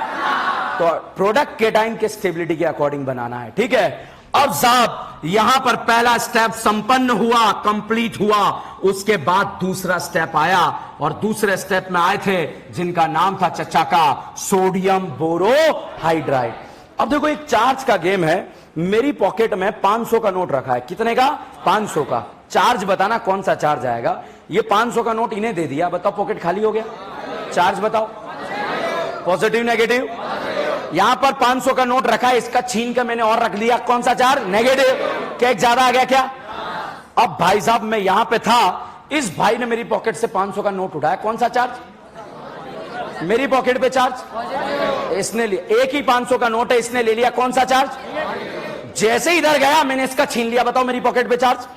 तो प्रोडक्ट कैटाइन के स्टेबिलिटी के अकॉर्डिंग बनाना है। ठीक है, अब साहब यहां पर पहला स्टेप संपन्न हुआ, कंप्लीट हुआ। उसके बाद दूसरा स्टेप आया और दूसरे स्टेप में आए थे जिनका नाम था चचा का सोडियम बोरोहाइड्राइड। अब देखो एक चार्ज का गेम है। मेरी पॉकेट में 500 का नोट रखा है। कितने का? 500 का। चार्ज बताना कौन सा चार्ज आएगा। ये 500 का नोट इन्हें दे दिया, बताओ पॉकेट खाली हो गया। चार्ज बताओ, पॉजिटिव नेगेटिव। यहां पर 500 का नोट रखा है, इसका छीन कर मैंने और रख दिया, कौन सा चार्ज? नेगेटिव। क्या एक ज्यादा आ गया क्या? अब भाई साहब मैं यहां पे था, इस भाई ने मेरी पॉकेट से 500 का नोट उठाया, कौन सा चार्ज? मेरी पॉकेट पे चार्ज इसने लिया। एक ही 500 का नोट है, इसने ले लिया, कौन सा चार्ज? जैसे इधर गया मैंने इसका छीन लिया, बताओ मेरी पॉकेट पे चार्ज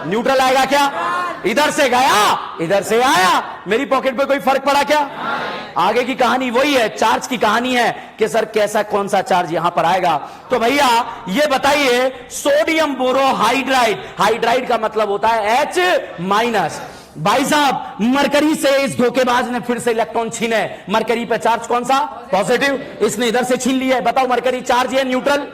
न्यूट्रल आएगा क्या? इधर से गया इधर से आया, मेरी पॉकेट पे कोई फर्क पड़ा क्या? आगे की कहानी वही है, चार्ज की कहानी है कि सर कैसा कौन सा चार्ज यहां पर आएगा। तो भैया ये बताइए सोडियम बोरोहाइड्राइड, हाइड्राइड का मतलब होता है H-। भाई साहब मरकरी से इस धोखेबाज ने फिर से इलेक्ट्रॉन छीने, मरकरी पे चार्ज कौन सा? पॉजिटिव, इसने इधर से छीन लिया है। बताओ मरकरी चार्ज है न्यूट्रल?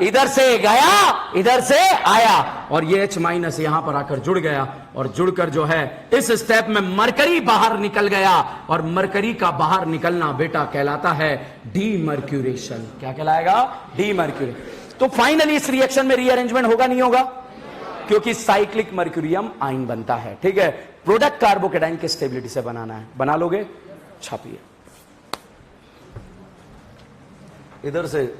इधर से गया इधर से आया और ये H- यहां पर आकर जुड़ गया और जुड़कर जो है इस स्टेप में मरकरी बाहर निकल गया और मरकरी का बाहर निकलना बेटा कहलाता है डीमर्क्यूरेशन। क्या कहलाएगा? डीमर्क्यूरेशन। तो फाइनली इस रिएक्शन में रीअरेंजमेंट होगा नहीं होगा? क्योंकि साइक्लिक मर्क्यूरियम आयन बनता है। ठीक है, प्रोडक्ट कार्बोकेटाइन की स्टेबिलिटी से बनाना है, बना लोगे? छापिए इधर से।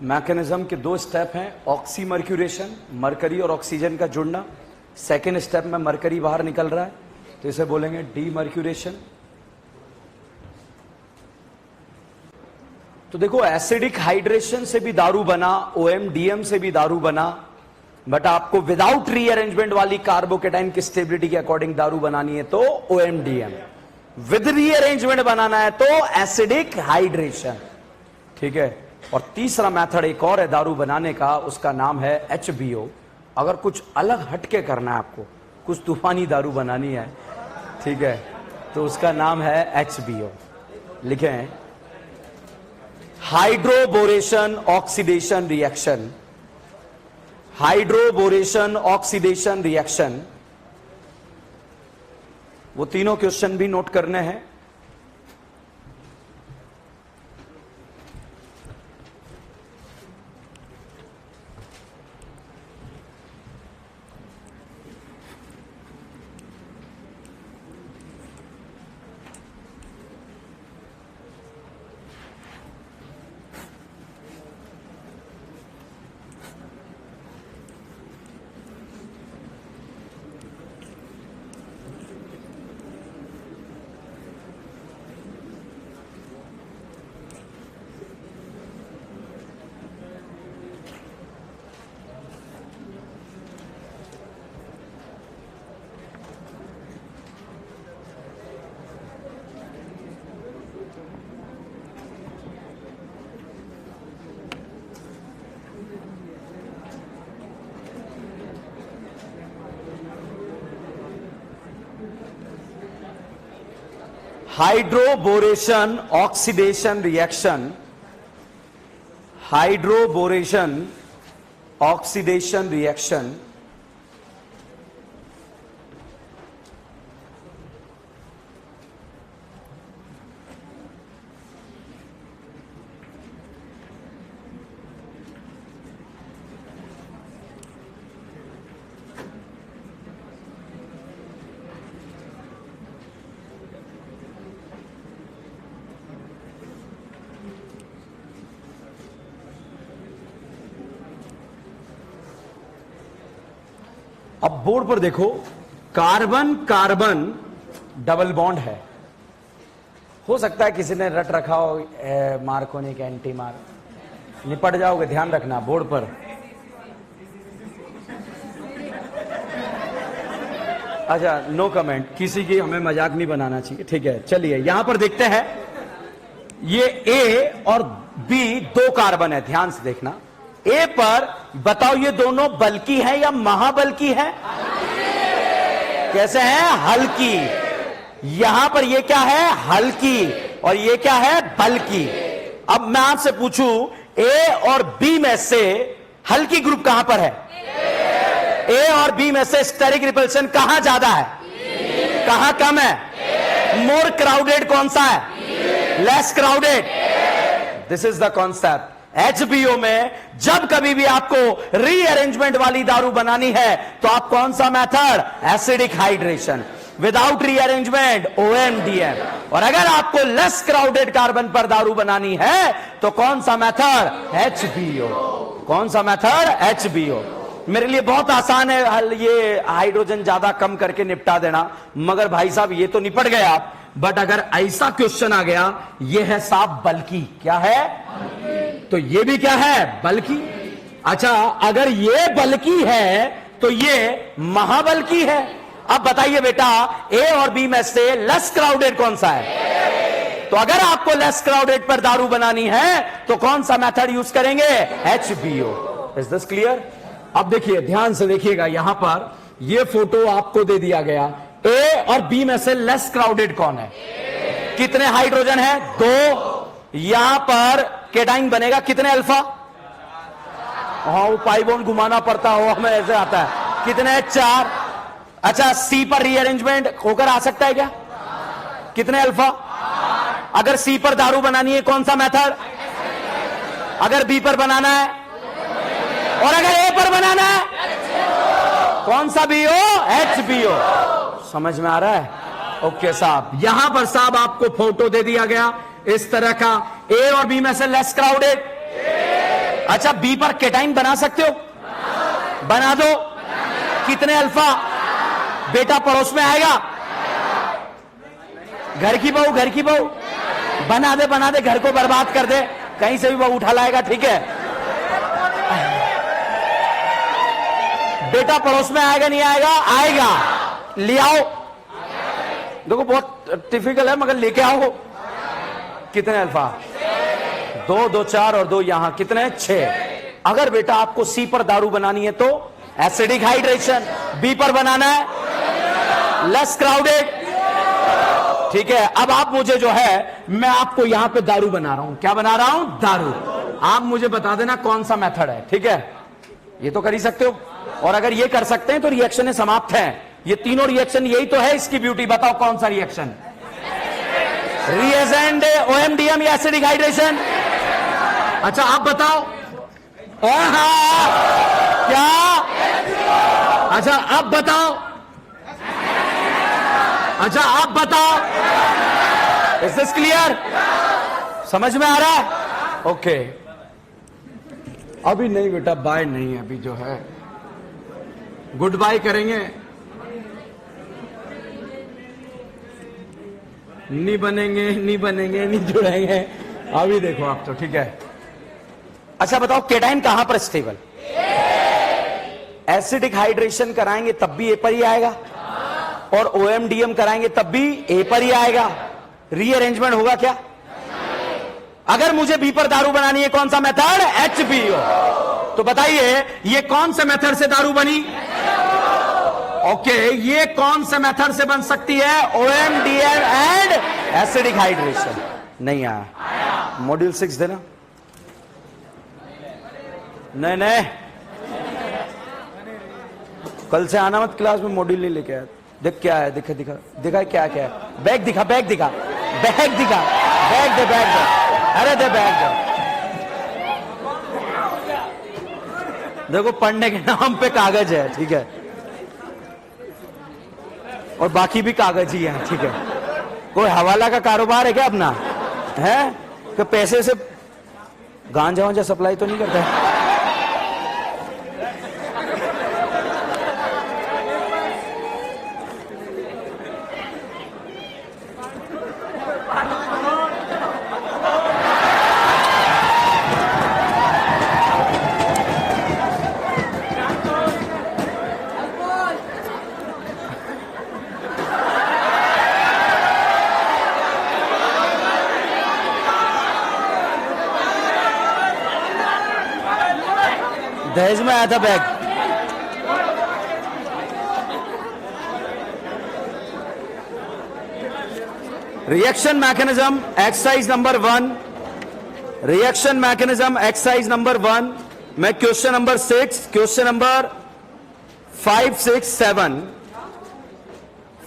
मैकेनिज्म के दो स्टेप हैं, ऑक्सीमर्क्यूरेशन, मरकरी और ऑक्सीजन का जुड़ना। सेकेंड स्टेप में मरकरी बाहर निकल रहा है तो इसे बोलेंगे डीमर्क्यूरेशन। तो देखो एसिडिक हाइड्रेशन से भी दारू बना, OMDM से भी दारू बना, बट आपको विदाउट रीअरेंजमेंट वाली कार्बोकेटाइन की स्टेबिलिटी के अकॉर्डिंग दारू बनानी है तो OMDM, विद रीअरेंजमेंट बनाना है तो एसिडिक हाइड्रेशन। ठीक है, और तीसरा मेथड एक और है दारू बनाने का, उसका नाम है HBO। अगर कुछ अलग हटके करना है आपको, कुछ तूफानी दारू बनानी है, ठीक है, तो उसका नाम है HBO। लिखें hydroboration oxidation reaction, hydroboration oxidation reaction. वो तीनों क्वेश्चन भी नोट करने हैं। Hydroboration oxidation reaction, hydroboration oxidation reaction अब बोर्ड पर देखो, कार्बन कार्बन डबल बॉन्ड है। हो सकता है किसी ने रट रखा हो मार्कोनिक एंटी मार्क, निपट जाओगे, ध्यान रखना बोर्ड पर। अच्छा, नो कमेंट, किसी की हमें मजाक नहीं बनाना चाहिए, ठीक है। चलिए यहां पर देखते हैं, ये ए और बी दो कार्बन है, ध्यान से देखना। ए पर बताओ ये दोनों बल्की है या महाबल्की है? कैसे हैं? हल्की। यहां पर ये क्या है? हल्की, और ये क्या है? बल्की। अब मैं आपसे पूछूं, ए और बी में से हल्की ग्रुप कहां पर है? ए और बी में से स्टेरिक रिपल्शन कहां ज्यादा है? कहां कम है? मोर क्राउडेड कौन सा है? Less crowded. This is the concept. HBO में जब कभी भी आपको रीअरेंजमेंट वाली दारू बनानी है तो आप कौन सा method? Acidic hydration. Without rearrangement OMDM. और अगर आपको लेस क्राउडेड कार्बन पर दारू बनानी है तो कौन सा मेथड? एचबीओ। कौन सा मेथड? एचबीओ। मेरे लिए बहुत आसान है ये हाइड्रोजन ज्यादा कम करके निपटा देना, मगर भाई साहब ये तो निपट गए आप। बट अगर ऐसा क्वेश्चन आ गया, ये है साहब बल्कि, क्या है? तो ये भी क्या है? बल्कि। अच्छा, अगर ये बल्कि है तो ये महाबल्कि है। अब बताइए बेटा, ए और बी में से लेस क्राउडेड कौन सा है? तो अगर आपको लेस क्राउडेड पर दारू बनानी है तो कौन सा मेथड यूज करेंगे? एचबीओ। Is this clear? अब देखिए, ध्यान से देखिएगा, यहां पर ये फोटो आपको दे दिया गया। ए और बी में से लेस क्राउडेड कौन है? कितने हाइड्रोजन है? 2। यहां पर केटाइन बनेगा कितने अल्फा? हाँ, वो पाई बॉन्ड घुमाना पड़ता हो, हमें ऐसे आता है। कितने? 4। अच्छा, सी पर रीअरेंजमेंट होकर आ सकता है क्या? कितने अल्फा? अगर सी पर दारू बनानी है कौन सा मेथड? अगर बी पर बनाना है, और अगर ए पर बनाना है कौन सा बीओ? एचबीओ। समझ में आ रहा है? ओके साहब, यहां पर साहब आपको फोटो दे दिया गया इस तरह का, ए और बी में से लेस क्राउडेड। अच्छा, बी पर केटाइन बना सकते हो? बना दो। कितने अल्फा? बेटा पड़ोस में आएगा, घर की बहू, घर की बहू बना दे, बना दे, घर को बर्बाद कर दे, कहीं से भी बहू उठा लाएगा, ठीक है। बेटा पड़ोस में आएगा नहीं आएगा? आएगा। ले आओ। देखो बहुत टिपिकल है, मगर लेके आओ। कितने अल्फा? 2, 2, 4 और 2 यहां कितने? 6। अगर बेटा आपको सी पर दारू बनानी है तो एसिडिक हाइड्रेशन, बी पर बनाना है लेस क्राउडेड, ठीक है। अब आप मुझे जो है, मैं आपको यहां पे दारू बना रहा हूं। क्या बना रहा हूं? दारू। आप मुझे बता देना कौन सा मेथड है, ठीक है। ये तो कर ही सकते हो, और अगर ये कर सकते हैं तो रिएक्शन समाप्त है। ये तीनों रिएक्शन, यही तो है इसकी ब्यूटी। बताओ कौन सा रिएक्शन? रिएजेंट, ओएमडीएम या एसिडिक हाइड्रेशन? अच्छा आप बताओ। क्या? अच्छा आप बताओ। अच्छा आप बताओ। Is this clear? समझ में आ रहा है? ओके। अभी नहीं बेटा, बाय नहीं, अभी जो है गुड बाय करेंगे। नहीं बनेंगे, नहीं बनेंगे, नहीं जुड़ेंगे। अभी देखो आप तो, ठीक है। अच्छा बताओ, केटाइन कहां पर स्टेबल? एसिडिक हाइड्रेशन कराएंगे तब भी ए पर ही आएगा, और ओएमडीएम कराएंगे तब भी ए पर ही आएगा। रीअरेंजमेंट होगा क्या? अगर मुझे बी पर दारू बनानी है कौन सा मेथड? एचबीओ। तो बताइए ये कौन से मेथड से दारू बनी? ओके, ये कौन से मेथड से बन सकती है? OMDM and acidic hydration. नहीं आया। मॉड्यूल 6 देना। नहीं नहीं, कल से आना मत क्लास में, मॉड्यूल नहीं लेके आया। देख क्या है, दिखा दिखा दिखा, क्या क्या है? बैग दिखा, बैग दिखा, बैग दिखा, बैग दे, बैग दे, अरे दे बैग दे। देखो पढ़ने के नाम पे कागज है, ठीक है, और बाकी भी कागज ही है, ठीक है। कोई हवाला का कारोबार है क्या अपना? है कि पैसे से गांजा वांजा सप्लाई तो नहीं करता है? दहेज में आया था bag. Reaction mechanism exercise number 1। Reaction mechanism exercise number 1 में क्वेश्चन नंबर 6, क्वेश्चन नंबर 5, 6, 7,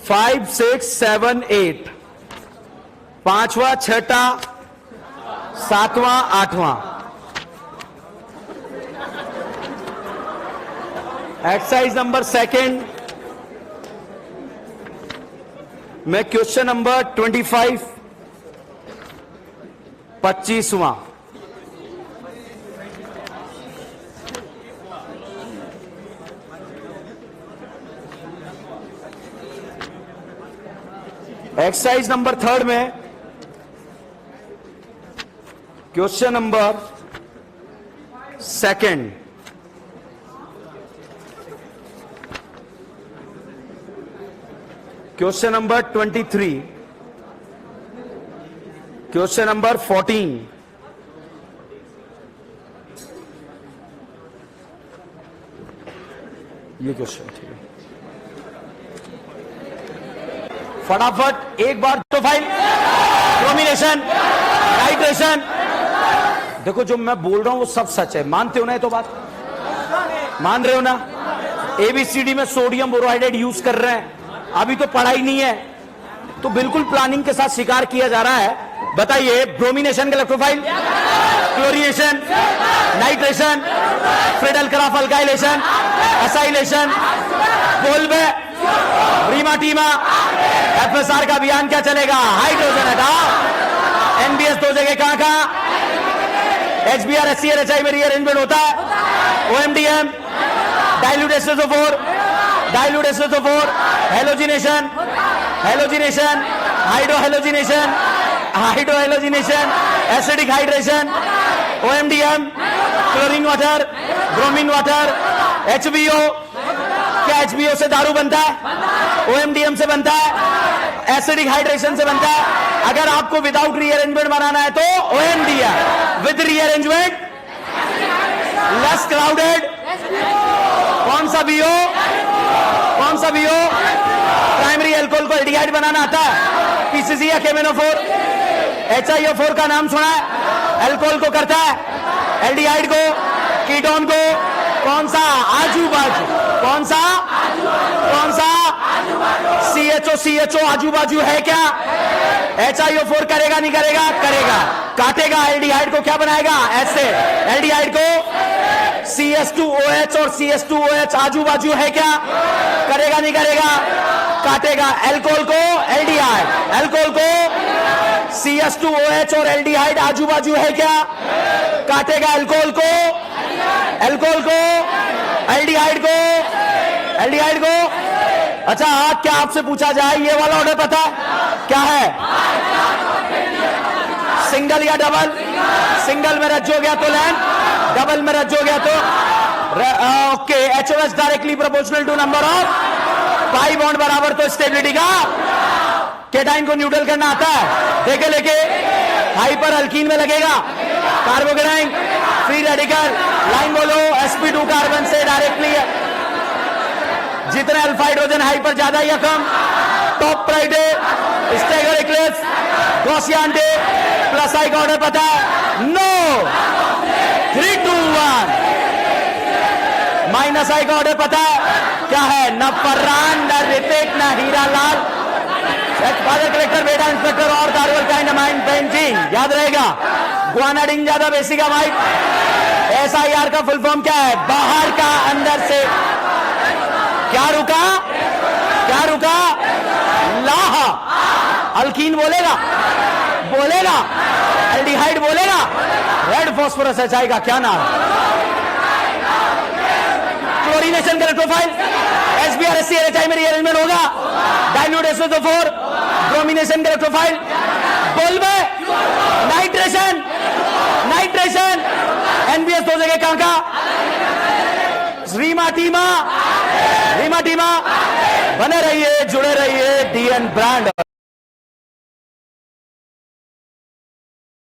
5, 6, 7, 8, 5वां, 6ठा, 7वां, 8वां। एक्सरसाइज नंबर 2 में क्वेश्चन नंबर 25, 25वां। एक्सरसाइज नंबर 3 में question number 2, question number 23, question number 14, ये क्वेश्चन, ठीक है। फटाफट एक बार तो फाइल, ब्रोमिनेशन, नाइट्रेशन। देखो जो मैं बोल रहा हूं वो सब सच है, मानते हो ना? ये तो बात मान रहे हो ना? ABCD में सोडियम बोरोहाइड्रेट यूज कर रहे हैं, अभी तो पढ़ाई नहीं है, तो बिल्कुल प्लानिंग के साथ शिकार किया जा रहा है। बताइए, ब्रोमिनेशन का electrophile, chlorination, nitration, Friedel Crafts alkylation, acylation, बोल्बे, रीमाटीमा, FSR का अभियान क्या चलेगा? हाइड्रोजन हटाओ। NBS 2 जगह कहां? HBr HCl HI में रीअरेंजमेंट होता है। OMDM, dilute SO4, dilute SO4, halogenation, halogenation, hydrohalogenation, hydrohalogenation, acidic hydration, OMDM, chlorine water, bromine water, HBO। क्या HBO से दारू बनता है? OMDM से बनता है, एसिडिक हाइड्रेशन से बनता है। अगर आपको विदाउट रीअरेंजमेंट बनाना है तो OMDM, with rearrangement less crowded. कौन सा BO? कौन सा BO? प्राइमरी एल्कोहल को एल्डिहाइड बनाना आता है? PCC या KMnO4? HiO4 का नाम सुना है? एल्कोहल को करता है, एल्डिहाइड को, कीटोन को। कौन सा? आजू बाजू। कौन सा? कौन सा? CHO आजू बाजू है क्या? HiO4 करेगा नहीं करेगा? करेगा, काटेगा। एल्डिहाइड को क्या बनाएगा? एसिड। एल्डिहाइड को CS2OH और CS2OH आजू बाजू है क्या? करेगा नहीं करेगा? काटेगा। एल्कोहल को एल्डिहाइड, एल्कोहल को CS2OH और एल्डिहाइड आजू बाजू है क्या? काटेगा। एल्कोहल को, एल्कोहल को, एल्डिहाइड को, एल्डिहाइड को। अच्छा, क्या आपसे पूछा जाए ये वाला ऑर्डर पता है क्या है? सिंगल या डबल? सिंगल में रच हो गया तो लैंड, डबल में रच हो गया तो okay. HOH directly proportional to number of pi bond बराबर तो स्टेबिलिटी का। केटाइन को न्यूट्रल करना आता है? देखे लेके हाइपर अल्कीन में लगेगा कार्बोकेटाइन, फ्री रेडिकल, लाइन बोलो, sp2 कार्बन से डायरेक्टली जितने अल्फा हाइड्रोजन हाइपर ज्यादा या कम, टॉप प्राइडे, स्टेगर एक्लेस, गॉसियान-डे, प्लस आई का ऑर्डर पता है? नो। 3, 2, 1। माइनस आई का ऑर्डर पता है क्या है? न फरहान, न ऋतिक, न हीरा लाल। फादर कलेक्टर, बेटा इंस्पेक्टर और दारुल काइंड माइंड पेंटिंग। याद रहेगा, गुआनाडिन ज्यादा बेसिक अमाइड। SIR का फुल फॉर्म क्या है? बाहर का अंदर से। क्या रुका? क्या रुका? लाहा। अल्कीन बोलेगा, बोलेगा। एल्डिहाइड बोलेगा। रेड फॉस्फोरस HI का क्या नाम? क्लोरीनेशन का प्रोफाइल SBr SCl में रीअरेंजमेंट होगा। डाइल्यूट SO4 ब्रोमिनेशन का प्रोफाइल बोल में नाइट्रेशन, नाइट्रेशन NBS 2 जगह कहां का? रीमा टीमा, रीमा टीमा। बने रहिए, जुड़े रहिए DN ब्रांड।